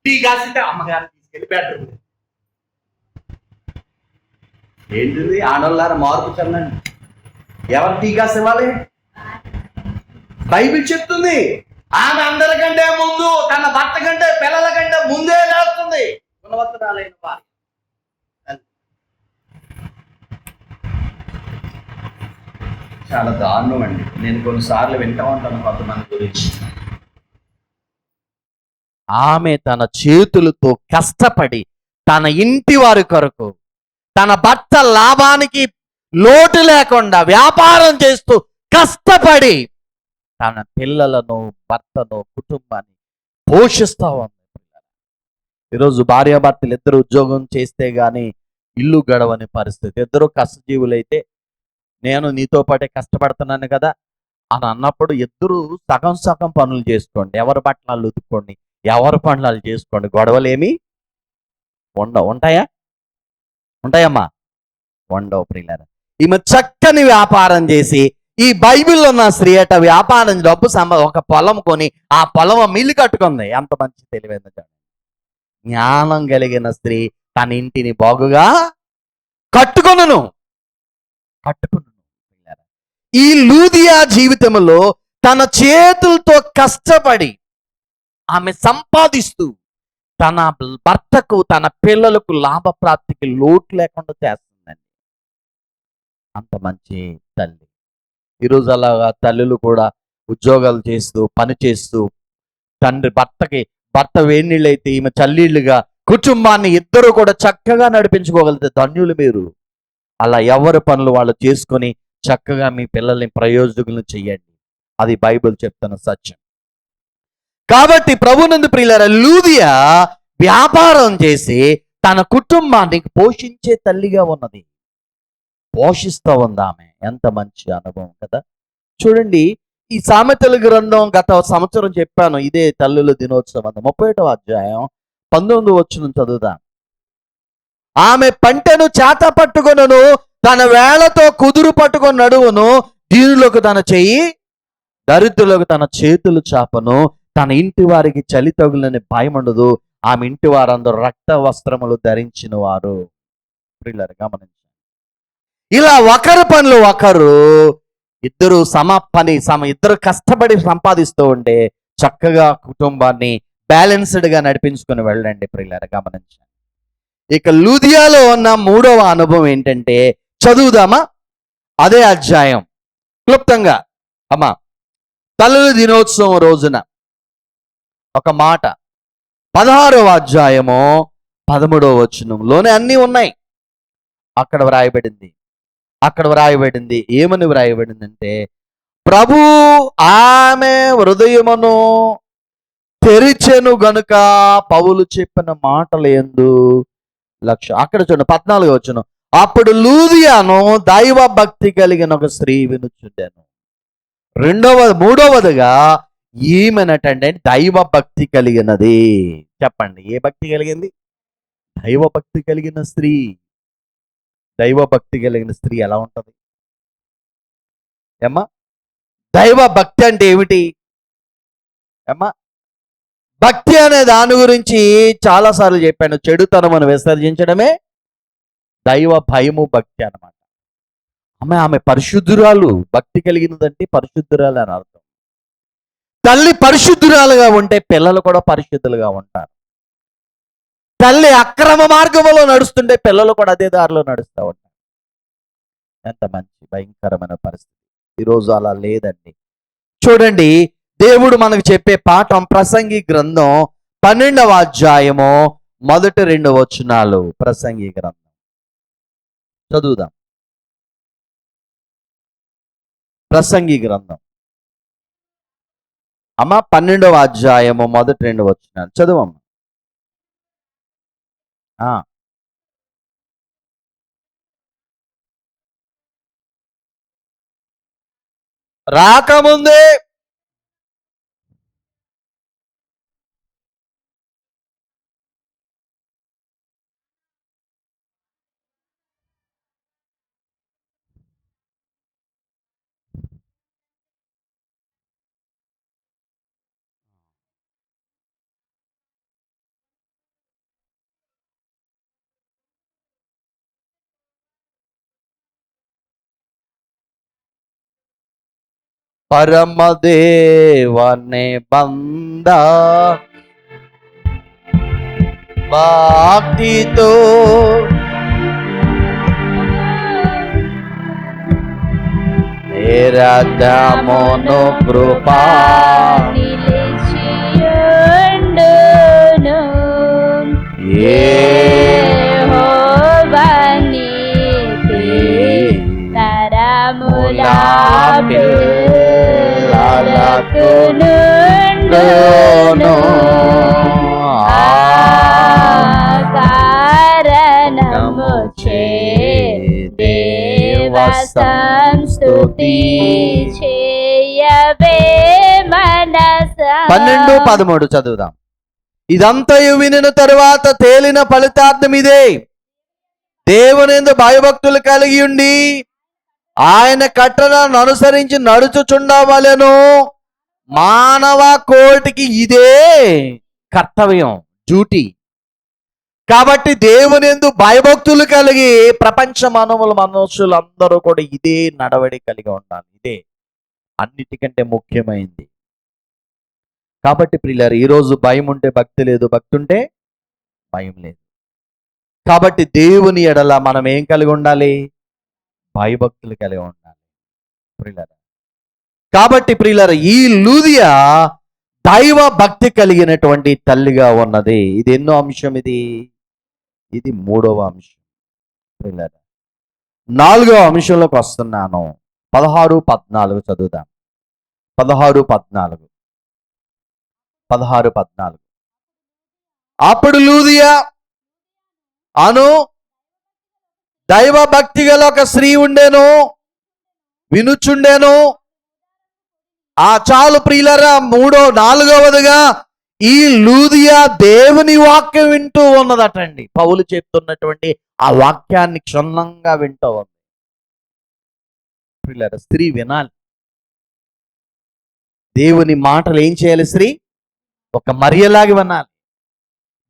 టీ కాసితే అమ్మగారిని తీసుకెళ్ళి బెడ్రూమ్. ఏంటిది? ఆడవాళ్ళారా మార్పు చెందండి. ఎవరు టీ కాసి ఇవ్వాలి? బైబిల్ చెప్తుంది ఆమె అందరికంటే ముందు తన భర్త కంటే పిల్లల కంటే ముందే లేస్తుంది. గుణవంతురాలైన వారు చాలా దారుణం అండి. నేను కొన్నిసార్లు వింటా ఉంటాను కొంతమంది గురించి. ఆమె తన చేతులతో కష్టపడి తన ఇంటి వారి కొరకు, తన భర్త లాభానికి లోటు లేకుండా వ్యాపారం చేస్తూ కష్టపడి తన పిల్లలను, భర్తను, కుటుంబాన్ని పోషిస్తా ఉంది. ఈరోజు భార్యాభర్తలు ఇద్దరు ఉద్యోగం చేస్తే గాని ఇల్లు గడవని పరిస్థితి. ఇద్దరు కష్టజీవులైతే నేను నీతో పాటే కష్టపడుతున్నాను కదా అని అన్నప్పుడు ఇద్దరు సగం సగం పనులు చేసుకోండి. ఎవరి బట్టలు ఉతుక్కోండి, ఎవరి పనులు చేసుకోండి. గొడవలేమి ఉంటాయా? ఉంటాయమ్మా? ఉండవు ప్రియులారా. ఈమె చక్కని వ్యాపారం చేసి, ఈ బైబిల్లో ఉన్న స్త్రీ అట వ్యాపారం డబ్బు ఒక పొలం కొని ఆ పొలం మిల్లు కట్టుకుంది. ఎంత మంచి తెలివైన జ్ఞానం కలిగిన స్త్రీ తన ఇంటిని బాగుగా కట్టుకొనును. ఈ లూదియా జీవితంలో తన చేతులతో కష్టపడి ఆమె సంపాదిస్తూ తన భర్తకు, తన పిల్లలకు లాభప్రాప్తికి లోటు లేకుండా చేస్తుందండి. అంత మంచి తల్లి. ఈరోజు అలాగా తల్లులు కూడా ఉద్యోగాలు చేస్తూ, పని చేస్తూ, భర్త వేణీళ్ళైతే ఈమె చల్లీళ్ళుగా కుటుంబాన్ని ఇద్దరు కూడా చక్కగా నడిపించుకోగలిగితే ధన్యులు మీరు. అలా ఎవరి పనులు వాళ్ళు చేసుకొని చక్కగా మీ పిల్లల్ని ప్రయోజకులను చెయ్యండి. అది బైబిల్ చెప్తున్న సత్యం. కాబట్టి ప్రభునందు ప్రియులారా, లూదియా వ్యాపారం చేసి తన కుటుంబాన్ని పోషించే తల్లిగా ఉన్నది. పోషిస్తూ ఉంది ఆమె. ఎంత మంచి అనుభవం కదా. చూడండి, ఈ సామెతల గ్రంథం గత సంవత్సరం చెప్పాను, ఇదే తల్లుల దినోత్సవం 31వ అధ్యాయం 19వ వచనం చదువుదాం. ఆమె పంటను చేత పట్టుకొనును, తన వేళతో కుదురు పట్టుకొని నడువును, దీనులకు తన చెయ్యి, దరిద్రులకు తన చేతులు చాపను, తన ఇంటి వారికి చలి తగులని భయం ఉండదు, ఆమె ఇంటి వారందరూ రక్త వస్త్రములు ధరించిన వారు. ప్రియులారా, గమనించండి. ఇలా ఒకరి పనులు ఒకరు, ఇద్దరు ఇద్దరు కష్టపడి సంపాదిస్తూ ఉంటే చక్కగా కుటుంబాన్ని బ్యాలెన్స్డ్గా నడిపించుకొని వెళ్ళండి. ప్రియులారా, గమనించండి. ఇక లూదియాలో ఉన్న 3వ అనుభవం ఏంటంటే, చదువుదామా అదే అధ్యాయం క్లుప్తంగా. అమ్మా, తల్లుల దినోత్సవం రోజున ఒక మాట 16వ అధ్యాయము 13వ వచనంలోనే అన్నీ ఉన్నాయి. అక్కడ వ్రాయబడింది ఏమని వ్రాయబడిందంటే, ప్రభు ఆమె హృదయమును తెరిచెను గనుక పౌలు చెప్పిన మాటలు యందు లక్ష్యం. అక్కడ చూడండి 14వ వచనం, అప్పుడు లూదియాను దైవ భక్తి కలిగిన ఒక స్త్రీ వినుచుండెను. మూడవదిగా ఈమెనటండి దైవ భక్తి కలిగినది. చెప్పండి, ఏ భక్తి కలిగింది? దైవ భక్తి కలిగిన స్త్రీ. దైవ భక్తి కలిగిన స్త్రీ ఎలా ఉంటది ఏమ్మా? దైవ భక్తి అంటే ఏమిటి ఏమ్మా? భక్తి అనే దాని గురించి చాలాసార్లు చెప్పాను. చెడుతనమును విసర్జించడమే దైవ భయము భక్తి అన్నమాట. ఆమె పరిశుద్ధురాలు. భక్తి కలిగినదంటే పరిశుద్ధురాలు అని అర్థం. తల్లి పరిశుద్ధురాలుగా ఉంటే పిల్లలు కూడా పరిశుద్ధులుగా ఉంటారు. తల్లి అక్రమ మార్గంలో నడుస్తుంటే పిల్లలు కూడా అదే దారిలో నడుస్తూ ఉంటారు. ఎంత మంచి భయంకరమైన పరిస్థితి. ఈరోజు అలా లేదండి. చూడండి, దేవుడు మనకు చెప్పే పాఠం ప్రసంగి గ్రంథం 12వ అధ్యాయము మొదటి 2 వచనాలు. ప్రసంగి గ్రంథం చదువుదాం. ప్రసంగి గ్రంథం అమ్మ 12వ అధ్యాయము మొదటి 2 వచనాలు చదువమ్మ. రాకముందే పరమదేవనే బంద భక్తితో నిరతమును కృపా నిలిచియుండును యెహోవా నీతి తరముల పిల్లలకు నుండును కారణము చే దేవ సంస్తుతి చేయవే మనస. 12-13 చదువుదాం. ఇదంతయు వినిన తరువాత తేలిన ఫలితార్థం ఇదే: దేవునియందు భయభక్తులు కలిగి ఉండి ఆయన కట్టడలను అనుసరించి నడుచుచుండవలెను. మానవ కోటికి ఇదే కర్తవ్యం, డ్యూటీ. కాబట్టి దేవునియందు భయభక్తులు కలిగి ప్రపంచ మనుషులందరూ కూడా ఇదే నడవడి కలిగి ఉండాలి. ఇదే అన్నిటికంటే ముఖ్యమైనది. కాబట్టి ప్రియులారా, ఈరోజు భయం ఉంటే భక్తి లేదు, భక్తి ఉంటే భయం లేదు. కాబట్టి దేవుని ఎడల మనం ఏం కలిగి ఉండాలి? భయభక్తులు కలిగి ఉండాలి ప్రియులారా. కాబట్టి ప్రియులారా, ఈ లూదియా దైవ భక్తి కలిగినటువంటి తల్లిగా ఉన్నది. ఇది ఎన్నో అంశం? ఇది 3వ అంశం ప్రియులారా. 4వ అంశంలోకి వస్తున్నాను. 16-14 చదువుదాం. 16-14. 16-14. అప్పుడు లూదియా అను దైవ భక్తి గల ఒక స్త్రీ ఉండేను, వినుచుండెను. ఆ చాలు ప్రియులరా, నాలుగవదిగా ఈ లూదియా దేవుని వాక్యం వింటూ ఉన్నదటండి. పౌలు చెప్తున్నటువంటి ఆ వాక్యాన్ని క్షుణ్ణంగా వింటూ ఉంది. ప్రియులరా, స్త్రీ వినాలి. దేవుని మాటలు ఏం చేయాలి? స్త్రీ ఒక మరియలాగా వినాలి.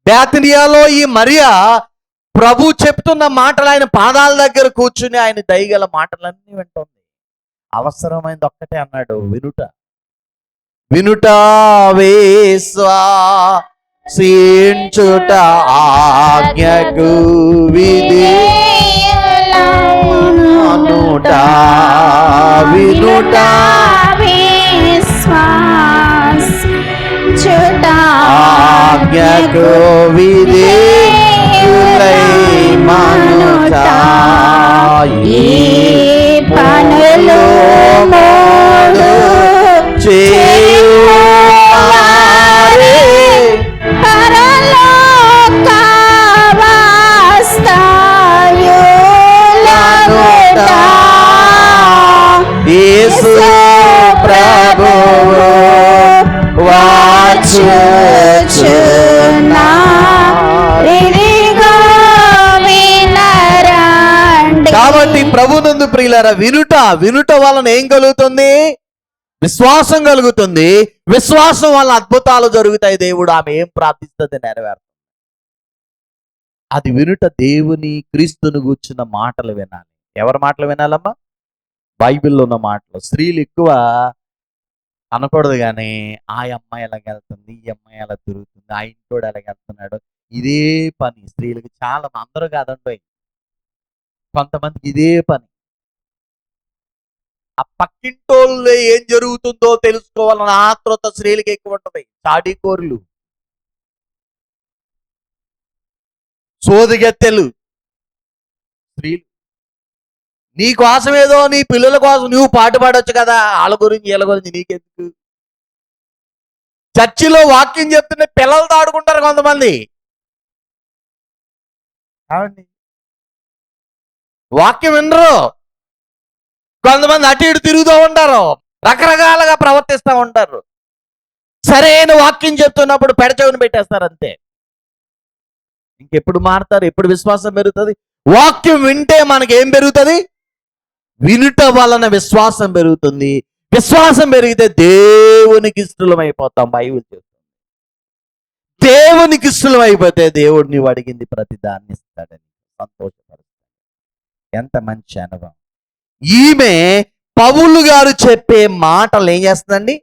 బేతనియాలో ఈ మరియా ప్రభు చెప్తున్న మాటలు ఆయన పాదాల దగ్గర కూర్చుని ఆయన దయగల మాటలన్నీ వింటుంది. అవసరమైంది ఒక్కటే అన్నాడు, వినుట. వినుట విశ్వాసించుట ఆజ్ఞకు విధేయులనుట. వినుట విశ్వాసించుట ఆజ్ఞకు విధేయులై మనుట. ఈ పనులు మూడు చేయువారే పరలోకవాస్తయులనుట. యేసు ప్రభువు వాచుచున్నారిదిగో వినరండి. కాబట్టి ప్రభునందు ప్రియులారా, వినుట వలన ఏం కలుగుతుంది? విశ్వాసం కలుగుతుంది. విశ్వాసం వల్ల అద్భుతాలు జరుగుతాయి. దేవుడు ఆమె ఏం ప్రార్థిస్తుంది నెరవేరుతుంది. అది వినుట. దేవుని క్రీస్తుని గూర్చిన మాటలు వినాలి. ఎవరి మాటలు వినాలమ్మా? బైబిల్లో ఉన్న మాటలు. స్త్రీలు ఎక్కువ అనకూడదు, కానీ ఆ అమ్మాయి ఎలాగెళ్తుంది, ఈ అమ్మాయి ఎలా తిరుగుతుంది, ఆ ఇంటోడు ఎలాగెళ్తున్నాడు, ఇదే పని స్త్రీలకు. చాలా అందరూ కాదండి, కొంతమందికి ఇదే పని. ఆ పక్కింటోళ్ళు ఏం జరుగుతుందో తెలుసుకోవాలన్న ఆత్రుత స్త్రీలకు ఎక్కువ ఉంటుంది. చాడీకోరులు, సోదిగత్తెలు స్త్రీలు. నీ కోసం ఏదో నీ పిల్లల కోసం నువ్వు పాటు పాడొచ్చు కదా, వాళ్ళ గురించి వీళ్ళ గురించి నీకెందుకు? చర్చిలో వాక్యం చెప్తుంటే పిల్లలతో ఆడుకుంటారు కొంతమంది. కావండి, వాక్యం వినరు. కొంతమంది అటు ఇటు తిరుగుతూ ఉంటారు, రకరకాలుగా ప్రవర్తిస్తూ ఉంటారు. సరైన వాక్యం చెప్తున్నప్పుడు పెడచెవిని పెట్టేస్తారు అంతే. ఇంకెప్పుడు మారుతారు? ఎప్పుడు విశ్వాసం పెరుగుతుంది? వాక్యం వింటే మనకి ఏం పెరుగుతుంది? వినుట వలన విశ్వాసం పెరుగుతుంది. విశ్వాసం పెరిగితే దేవునికి ఇష్టలం అయిపోతాం. బైబిల్ చెప్తుంది, దేవునికి ఇష్టలం అయిపోతే దేవుడు నీవు అడిగింది ప్రతి దాన్ని ఇస్తాడని సంతోషపరుస్తాడు. ఎంత మంచి అనుభవం. ఈమె పౌలు గారు చెప్పే మాటలు ఏం చేస్తుందండి?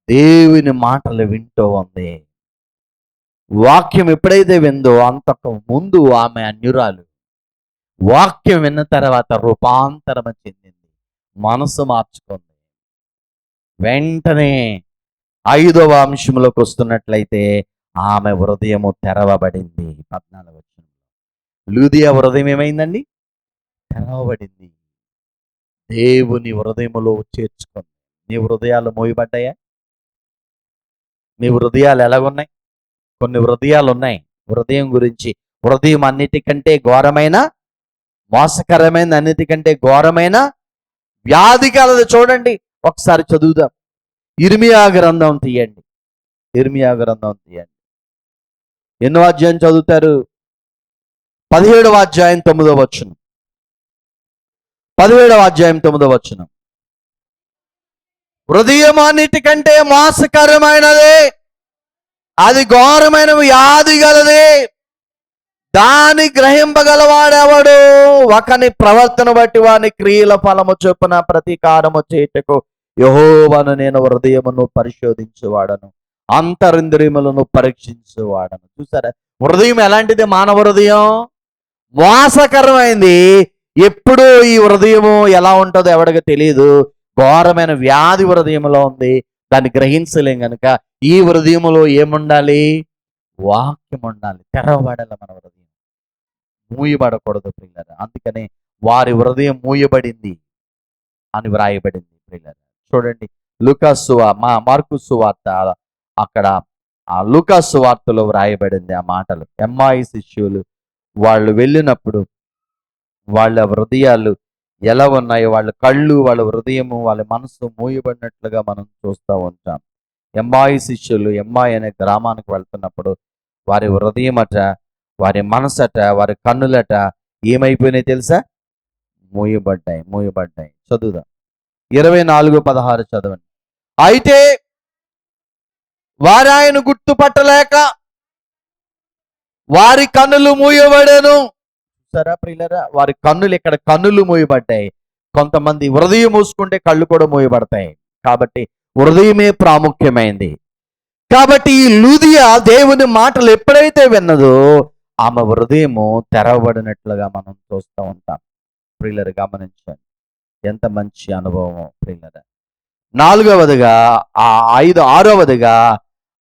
దేవుని మాటలు వింటూ ఉంది. వాక్యం ఎప్పుడైతే విందో అంతకు ముందు ఆమె అన్యురాలు. వాక్యం విన్న తర్వాత రూపాంతరం చెందింది, మనసు మార్చుకుంది. వెంటనే 5వ అంశంలోకి వస్తున్నట్లయితే ఆమె హృదయము తెరవబడింది. 14వ వచనం. లూదియా హృదయం ఏమైందండి? తెరవబడింది. దేవుని హృదయములో చేర్చుకుంది. నీ హృదయాలు మోయబడ్డాయా? మీ హృదయాలు ఎలాగున్నాయి? కొన్ని హృదయాలు ఉన్నాయి. హృదయం గురించి, హృదయం అన్నిటికంటే ఘోరమైన, మోసకరమైన, అన్నిటికంటే ఘోరమైన వ్యాధి కలదు. చూడండి, ఒకసారి చదువుదాం. ఇర్మియా గ్రంథం తీయండి. ఇర్మియా గ్రంథం తీయండి. ఎన్నో అధ్యాయం చదువుతారు? 17వ అధ్యాయం 9వ వచనం. 17వ అధ్యాయం 9వ వచనం. హృదయం అన్నిటికంటే మోసకరమైనదే, అది ఘోరమైన వ్యాధి గలదే, దాని గ్రహింపగలవాడెవడు? ఒకని ప్రవర్తన బట్టి వాని క్రియల ఫలము చొప్పున ప్రతీకారము చేయుటకు యెహోవాను నేను హృదయమును పరిశోధించువాడను, అంతరింద్రియములను పరీక్షించువాడను. చూసారా, హృదయం ఎలాంటిది? మానవ హృదయం మోసకరమైంది. ఎప్పుడు ఈ హృదయము ఎలా ఉంటుందో ఎవడికి తెలియదు. ఘోరమైన వ్యాధి హృదయంలో ఉంది, దాన్ని గ్రహించలేం. కనుక ఈ హృదయములో ఏముండాలి? వాక్యం ఉండాలి. తెరవబడాలి మన హృదయం, మూయబడకూడదు ప్రియులారా. అందుకనే వారి హృదయం మూయబడింది అని వ్రాయబడింది ప్రియులారా. చూడండి, మార్కు సువార్త అక్కడ ఆ లూకాసు వార్తలో వ్రాయబడింది ఆ మాటలు. ఎమ్మాయి శిష్యులు వాళ్ళు వెళ్ళినప్పుడు వాళ్ళ హృదయాలు ఎలా ఉన్నాయో, వాళ్ళ కళ్ళు, వాళ్ళ హృదయము, వాళ్ళ మనసు మూయబడినట్లుగా మనం చూస్తూ ఉంటాం. ఎమ్మాయి శిష్యులు ఎమ్మాయి అనే గ్రామానికి వెళ్తున్నప్పుడు వారి హృదయమట, వారి మనసట, వారి కన్నులట ఏమైపోయినాయి తెలుసా? మూయబడ్డాయి. చదువుదాం. 24:16 చదవండి. అయితే వారాయన గుర్తుపట్టలేక వారి కన్నులు మూయబడెను. సరే ప్రియులరా, వారి కన్నులు, ఇక్కడ కన్నులు మూయబడ్డాయి. కొంతమంది హృదయం మూసుకుంటే కళ్ళు కూడా మూయబడతాయి. కాబట్టి హృదయమే ప్రాముఖ్యమైంది. కాబట్టి ఈ లూదియా దేవుని మాటలు ఎప్పుడైతే విన్నదో ఆమె హృదయము తెరవబడినట్లుగా మనం చూస్తూ ఉంటాం. ప్రియులరు గమనించండి, ఎంత మంచి అనుభవం ప్రియులరా. 4వదిగా, 6వదిగా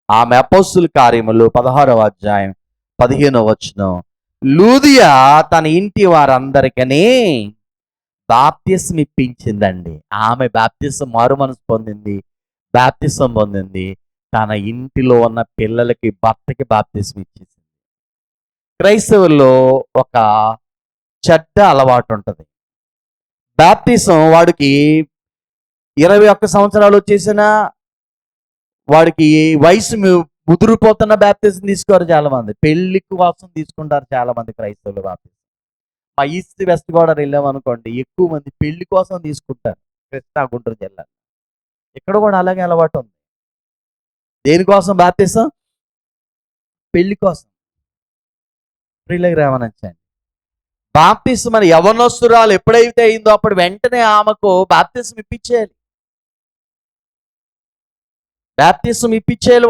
ఆమె అపోస్తుల కార్యములు 16వ అధ్యాయం 15వ వచనం, లూదియా తన ఇంటి వారందరికీ బాప్తిస్మం ఇప్పించిందండి. ఆమె బాప్తిస్మం, మారు మనసు పొందింది, బాప్తిస్మం పొందింది. తన ఇంటిలో ఉన్న పిల్లలకి, భర్తకి బాప్తిస్మం ఇచ్చేసింది. క్రైస్తవుల్లో ఒక చెడ్డ అలవాటు ఉంటుంది. బాప్తిస్మం వాడికి 21 సంవత్సరాలు వచ్చేసినా, వాడికి వయసు ముదిరిపోతున్న బాప్తిజం తీసుకోరు చాలా మంది. పెళ్లి కోసం తీసుకుంటారు చాలా మంది క్రైస్తవులు బాప్తిజం. మా ఈస్ట్ వెస్ట్ గోదావరి వెళ్ళామనుకోండి, ఎక్కువ మంది పెళ్లి కోసం తీసుకుంటారు. కృష్ణా గుంటూరు జిల్లా ఇక్కడ కూడా అలాగే అలవాటు ఉంది. దేనికోసం బాప్తిజం? పెళ్లి కోసం. ప్రియులకు రావనొచ్చండి. బాప్తిజం మరి యవనస్తురాలు ఎప్పుడైతే అయిందో అప్పుడు వెంటనే ఆమెకు బాప్తిజం ఇప్పించేయాలి. బాప్తిజం ఇప్పించేయాలి.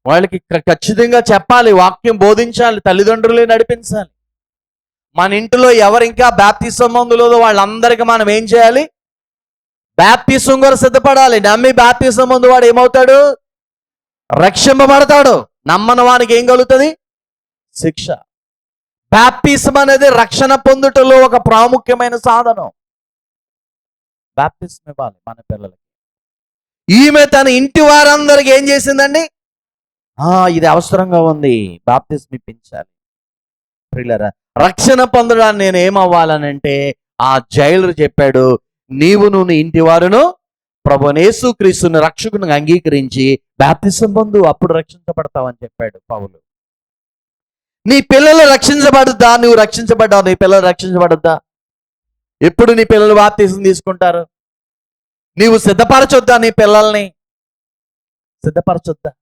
వాళ్ళకి ఖచ్చితంగా చెప్పాలి, వాక్యం బోధించాలి, తల్లిదండ్రులే నడిపించాలి. మన ఇంటిలో ఎవరు ఇంకా బాప్తిజం పొందలేదో వాళ్ళందరికీ మనం ఏం చేయాలి? బాప్తిజం కూడా సిద్ధపడాలి. నమ్మి బాప్తిజం పొందు వాడు ఏమవుతాడు? రక్షింపబడతాడు. నమ్మని వానికి ఏం కలుగుతుంది? శిక్ష. బాప్తిజం అనేది రక్షణ పొందుటలో ఒక ప్రాముఖ్యమైన సాధనం. బాప్తిజం ఇవ్వాలి మన పిల్లలకి. ఈమె తన ఇంటి వారందరికి ఏం చేసిందండి? ఇది అవసరంగా ఉంది, బాప్తిజం ఇప్పించాలి. ప్రియులారా, రక్షణ పొందడానికి నేను ఏమవ్వాలనంటే, ఆ జైలర్ చెప్పాడు, నీవును నీ ఇంటి వారును ప్రభువైన యేసుక్రీస్తుని రక్షకుని అంగీకరించి బాప్తిజం పొందు, అప్పుడు రక్షించబడతావని చెప్పాడు పౌలు. నీ పిల్లలు రక్షించబడుద్దా? నువ్వు రక్షించబడ్డావు, నీ పిల్లలు రక్షించబడుద్దా? ఎప్పుడు నీ పిల్లలు బాప్తిజం తీసుకుంటారు? నీవు సిద్ధపరచొద్దా? నీ పిల్లల్ని సిద్ధపరచొద్దా?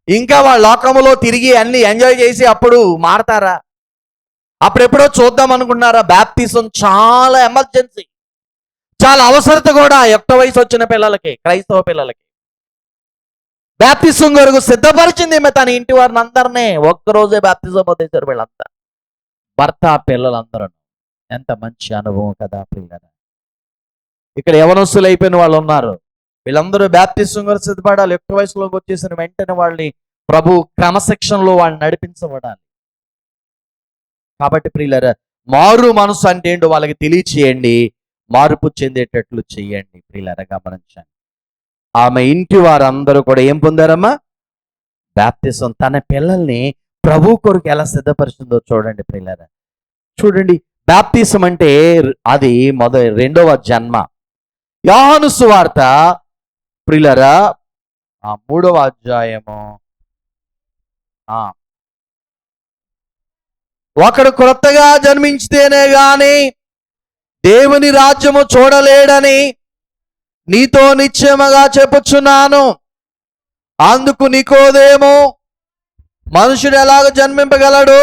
ఇంకా వాళ్ళ లోకములో తిరిగి అన్ని ఎంజాయ్ చేసి అప్పుడు మారతారా? అప్పుడెప్పుడో చూద్దాం అనుకున్నారా? బాప్తిజం చాలా ఎమర్జెన్సీ, చాలా అవసరత కూడా యుక్త వయసు వచ్చిన పిల్లలకి, క్రైస్తవ పిల్లలకి. బాప్తిజం కొరకు సిద్ధపరిచింది ఈమె తన ఇంటి వారిని అందరినీ. ఒక్కరోజే బాప్తిజం పొందేశారు వీళ్ళంతా, భర్త పిల్లలందరూ. ఎంత మంచి అనుభవం కదా పిల్లలు. ఇక్కడ యవనస్తులు అయిపోయిన వాళ్ళు ఉన్నారు, వీళ్ళందరూ బాప్తిజం కొరకు సిద్ధపడాలి. యుక్త వయసులోకి వచ్చేసిన వెంటనే వాళ్ళని ప్రభు క్రమశిక్షణలో వాళ్ళని నడిపించబడాలి. కాబట్టి ప్రియులారా, మారు మనసు అంటే ఏంటో వాళ్ళకి తెలియచేయండి, మార్పు చెందేటట్లు చెయ్యండి. ప్రియులారా గమనించండి, ఆమె ఇంటి వారందరూ కూడా ఏం పొందారమ్మా? బాప్తిజం. తన పిల్లల్ని ప్రభు కొరకు ఎలా సిద్ధపరిచిందో చూడండి ప్రియులారా. చూడండి, బాప్తిజం అంటే అది రెండవ జన్మ. యోహాను సువార్త ప్రియులారా 3వ అధ్యాయము, ఒకడు క్రొత్తగా జన్మించితేనే గాని దేవుని రాజ్యము చూడలేడని నీతో నిశ్చయముగా చెప్పుచున్నాను. అందుకు నికోదేము, మనుషుడు ఎలాగ జన్మింపగలడు?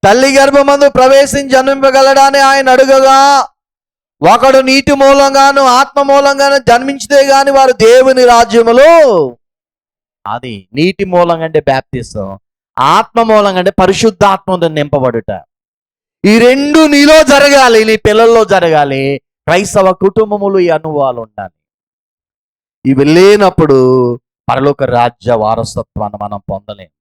తల్లి గర్భమందు ప్రవేశించి జన్మింపగలడని ఆయన అడుగగా, ఒకడు నీటి మూలంగాను ఆత్మ మూలంగాను జన్మించితే గాని వారు దేవుని రాజ్యములో. అది నీటి మూలంగా అంటే బాప్తిజం, ఆత్మ మూలంగా అంటే పరిశుద్ధాత్మతో నింపబడుట. ఈ రెండు నీలో జరగాలి, నీ పిల్లల్లో జరగాలి. క్రైస్తవ కుటుంబములు ఈ అనుభవాలు ఉండాలి. ఇవి లేనప్పుడు పరలోక రాజ్య వారసత్వాన్ని మనం పొందలేం.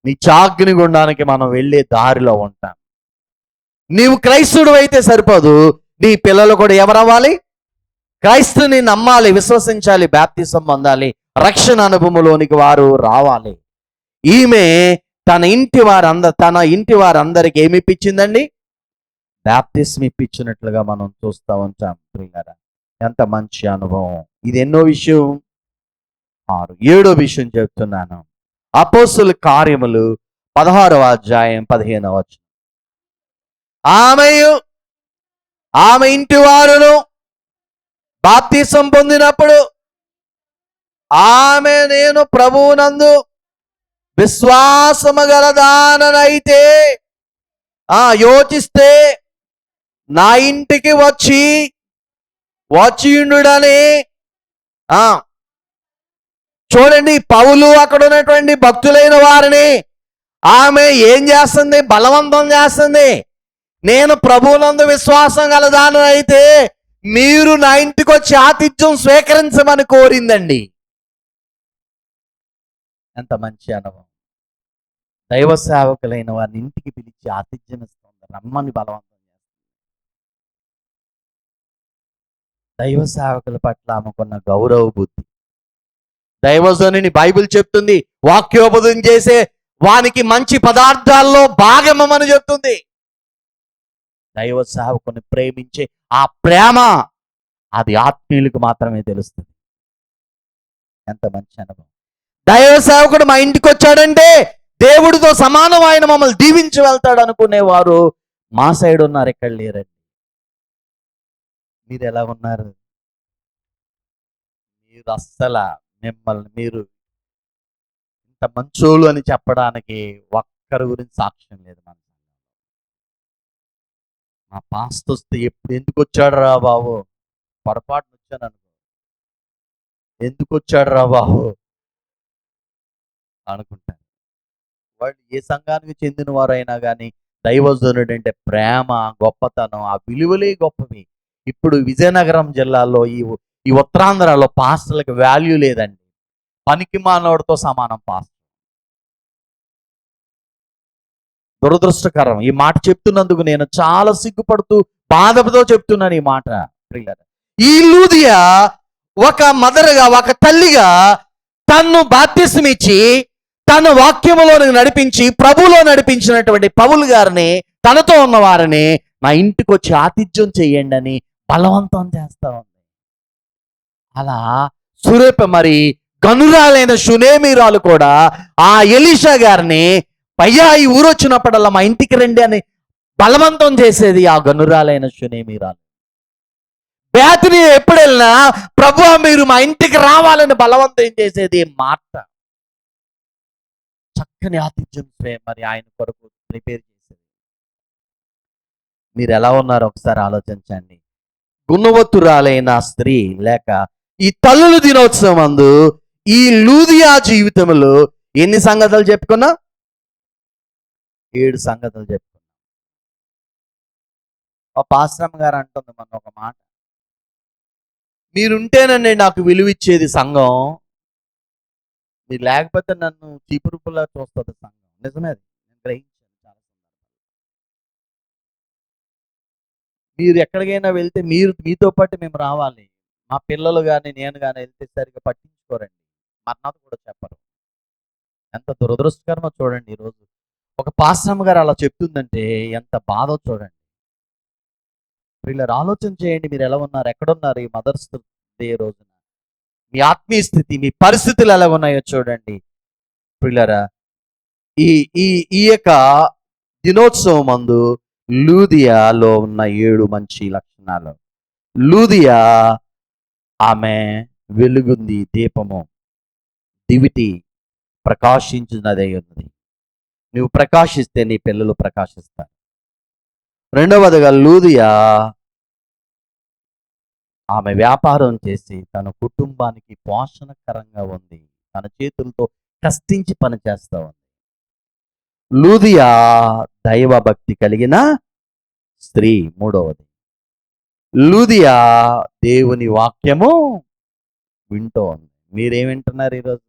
నిత్యాగ్ని గుండానికి మనం వెళ్ళే దారిలో ఉంటాం. నీవు క్రైస్తవుడు అయితే సరిపోదు, నీ పిల్లలు కూడా ఎవరవ్వాలి? క్రైస్తుని నమ్మాలి, విశ్వసించాలి, బాప్తిసం పొందాలి, రక్షణ అనుభవంలోనికి వారు రావాలి. ఈమె తన ఇంటి వారందరికి ఏమి ఇప్పించిందండి? బాప్తిసం ఇప్పించినట్లుగా మనం చూస్తూ ఉంటాం ప్రియులారా. ఎంత మంచి అనుభవం ఇది. ఎన్నో విషయం 7వ విషయం చెప్తున్నాను. అపోస్తుల కార్యములు 16వ అధ్యాయం 15వ వచనం. ఆమె ఇంటి వారును బాప్తిసం పొందినప్పుడు నేను ప్రభువునందు విశ్వాసము గలదాననైతే యోచిస్తే నా ఇంటికి వచ్చిండుడని. చూడండి, పౌలు అక్కడ ఉన్నటువంటి భక్తులైన వారిని ఆమె ఏం చేస్తుంది? బలవంతం చేస్తుంది. నేను ప్రభువునందు విశ్వాసం గలదానైతే మీరు నా ఇంటికి వచ్చి ఆతిథ్యం స్వీకరించమని కోరిందండి. ఎంత మంచి అనుభవం. దైవ సేవకులైన వారిని ఇంటికి పిలిచి ఆతిథ్యం ఇస్తుంది, రమ్మని బలవంతం చేస్తుంది. దైవ సేవకుల పట్ల ఆమెకున్న గౌరవ బుద్ధి. దైవజనుని బైబిల్ చెప్తుంది, వాక్యోపదం చేసే వానికి మంచి పదార్థాల్లో భాగమని చెప్తుంది. దైవ సేవకుని ప్రేమించే ఆ ప్రేమ అది ఆత్మీయులకు మాత్రమే తెలుస్తుంది. ఎంత మంచి అనుభవం. దైవ సేవకుడు మా ఇంటికి వచ్చాడంటే దేవుడితో సమానం, ఆయన మమ్మల్ని దీవించి వెళ్తాడు అనుకునేవారు మా సైడ్ ఉన్నారు, ఎక్కడ లేరండి. మీరు ఎలా ఉన్నారు? మీరు అస్సలు మీరు ఇంత మంచోళ్ళు అని చెప్పడానికి ఒక్కరి గురించి సాక్ష్యం లేదు. మా పాస్టర్ వస్తే ఎందుకు వచ్చాడు రా బాబు, పొరపాటున వచ్చాను అనుకో, ఎందుకు వచ్చాడు రా బాబు అనుకుంటాను. వాళ్ళు ఏ సంఘానికి చెందిన వారైనా కానీ దైవజనుడు అంటే ప్రేమ, గొప్పతనం, ఆ విలువలే గొప్పవి. ఇప్పుడు విజయనగరం జిల్లాలో ఈ ఉత్తరాంధ్రలో పాస్టర్లకు వాల్యూ లేదండి. పనికి మానవుడితో సమానం పాస్టర్. దురదృష్టకరం. ఈ మాట చెప్తున్నందుకు నేను చాలా సిగ్గుపడుతూ బాధతో చెప్తున్నాను ఈ మాట. ఈ లూదియా ఒక మదర్గా, ఒక తల్లిగా తన్ను బాప్తిసం ఇచ్చి తన వాక్యములో నడిపించి ప్రభువులో నడిపించినటువంటి పౌలు గారిని, తనతో ఉన్న వారిని నా ఇంటికి వచ్చి ఆతిథ్యం చేయండి అని బలవంతం చేస్తా ఉంది. అలా మరి గనురాలైన షునేమీరాలు కూడా ఆ ఎలీషా గారిని, పయ్యా ఈ ఊరు వచ్చినప్పుడల్లా మా ఇంటికి రండి అని బలవంతం చేసేది ఆ గనురాలైన షునేమీరాలు. బేతనీ ఎప్పుడు వెళ్ళినా ప్రభువా మీరు మా ఇంటికి రావాలని బలవంతం చేసేది మాట. చక్కని ఆతిథ్యం మరి ఆయన కొరకు ప్రిపేర్ చేసేది. మీరు ఎలా ఉన్నారో ఒకసారి ఆలోచించండి. గుణవత్తురాలైన స్త్రీ లేక ఈ తల్లుల దినోత్సవం అందు ఈ లూదియా జీవితంలో ఎన్ని సంగతులు చెప్పుకున్నా? 7 సంగతులు చెప్పుకున్నాం. ఆ పాశ్రమ గారు అంటుంది మన ఒక మాట, మీరుంటేనండి నాకు విలువ ఇచ్చేది సంఘం, మీరు లేకపోతే నన్ను చీపురుపులా చూస్తుంది సంఘం. నిజమే, అది నేను గ్రహించాను చాలా సందర్భాలు. మీరు ఎక్కడికైనా వెళ్తే మీతో పాటు మేము రావాలి. మా పిల్లలు కానీ నేను కానీ వెళ్తే సరిగ్గా పట్టించుకోరండి, మర్నాడు కూడా చెప్పరు. ఎంత దురదృష్టకరమో చూడండి. ఈరోజు ఒక పాశ్రమ గారు అలా చెప్తుందంటే ఎంత బాధో చూడండి. వీళ్ళని ఆలోచన చేయండి, మీరు ఎలా ఉన్నారు, ఎక్కడున్నారు ఈ మదర్స్ డే రోజున? మీ ఆత్మీయ స్థితి, మీ పరిస్థితులు ఎలా ఉన్నాయో చూడండి పిల్లరా. ఈ యొక్క దినోత్సవం అందు లూదియాలో ఉన్న 7 మంచి లక్షణాలు. లూదియా ఆమె వెలుగుంది, దీపము, దివిటి ప్రకాశించినదై ఉన్నది. నువ్వు ప్రకాశిస్తే నీ పిల్లలు ప్రకాశిస్తారు. రెండవదిగా లూదియా ఆమె వ్యాపారం చేసి తన కుటుంబానికి పోషణకరంగా ఉంది. తన చేతులతో కష్టించి పనిచేస్తూ ఉంది. లూదియా దైవ భక్తి కలిగిన స్త్రీ. మూడవది, లూదియా దేవుని వాక్యము వింటూ ఉంది. మీరేం వింటున్నారు ఈరోజు?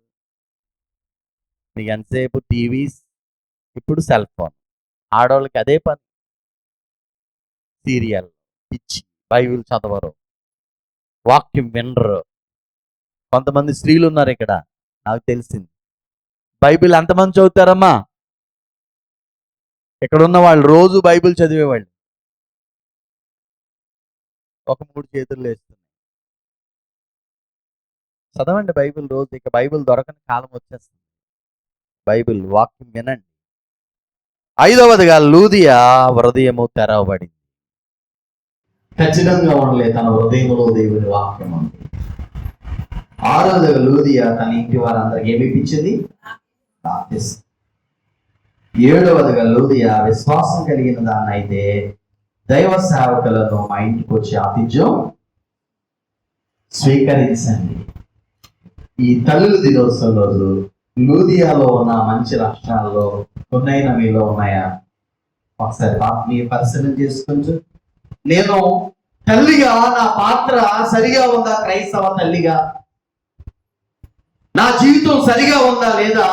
మీకు ఎంతసేపు టీవీస్, ఇప్పుడు సెల్ ఫోన్. ఆడవాళ్ళకి అదే పని. సీరియల్ పిచ్చి, బైబిల్ చదవరు, వాక్యం వినరు. కొంతమంది స్త్రీలు ఉన్నారు ఇక్కడ, నాకు తెలిసింది. బైబిల్ ఎంతమంది చదువుతారమ్మా? ఇక్కడ ఉన్న వాళ్ళు రోజు బైబిల్ చదివేవాళ్ళు ఒక 3 చేతులు వేస్తున్నారు. చదవండి బైబిల్ రోజు. ఇక బైబిల్ దొరకని కాలం వచ్చేస్తుంది. బైబిల్ వాక్యం వినండి. 5వదిగా లూదియా హృదయము తెరవబడింది. ఖచ్చితంగా ఉండలే, తన హృదయంలో దేవుని వాక్యం ఉంది. 6వదిగా లూదియా తన ఇంటి వారందరికి ఏమి ఇప్పించింది? బాప్తిసం. 7వదిగా లూదియా విశ్వాసం కలిగిన దాన్ని అయితే దైవ సేవకులను మా ఇంటికి వచ్చి ఆతిథ్యం స్వీకరించండి. ఈ తల్లుల దినోత్సవం రోజు లూదియాలో ఉన్న మంచి లక్షణాల్లో కొన్నైనా మీలో ఉన్నాయా? ఒకసారి మీ పరిశీలన చేసుకుంటూ, నేను తల్లిగా నా పాత్ర సరిగా ఉందా? క్రైస్తవ తల్లిగా నా జీవితం సరిగా ఉందా లేదా?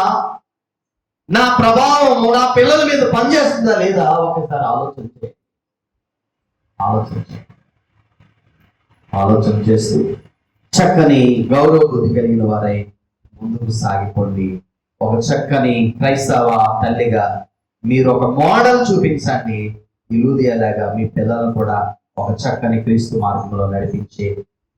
నా ప్రభావం నా పిల్లల మీద పనిచేస్తుందా లేదా? ఒకసారి ఆలోచన చేస్తూ చక్కని గౌరవ బుద్ధి కలిగిన వారై ముందుకు సాగిపోండి. ఒక చక్కని క్రైస్తవ తల్లిగా మీరు ఒక మోడల్ చూపించండి. ఈ లూదియాలాగా మీ పిల్లలను కూడా ఒక చక్కని క్రీస్తు మార్గంలో నడిపించే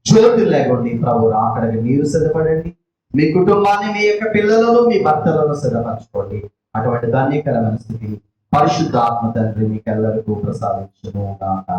జ్యోతి లేకుండా ప్రభు రాకడకి మీరు సిద్ధపడండి. మీ కుటుంబాన్ని, మీ యొక్క పిల్లలను, మీ భర్తలను సిద్ధపరచుకోండి. అటువంటి ధన్యకరమైన స్థితి పరిశుద్ధ ఆత్మ తండ్రి మీకెల్లరికూ ప్రసాదించును గాక.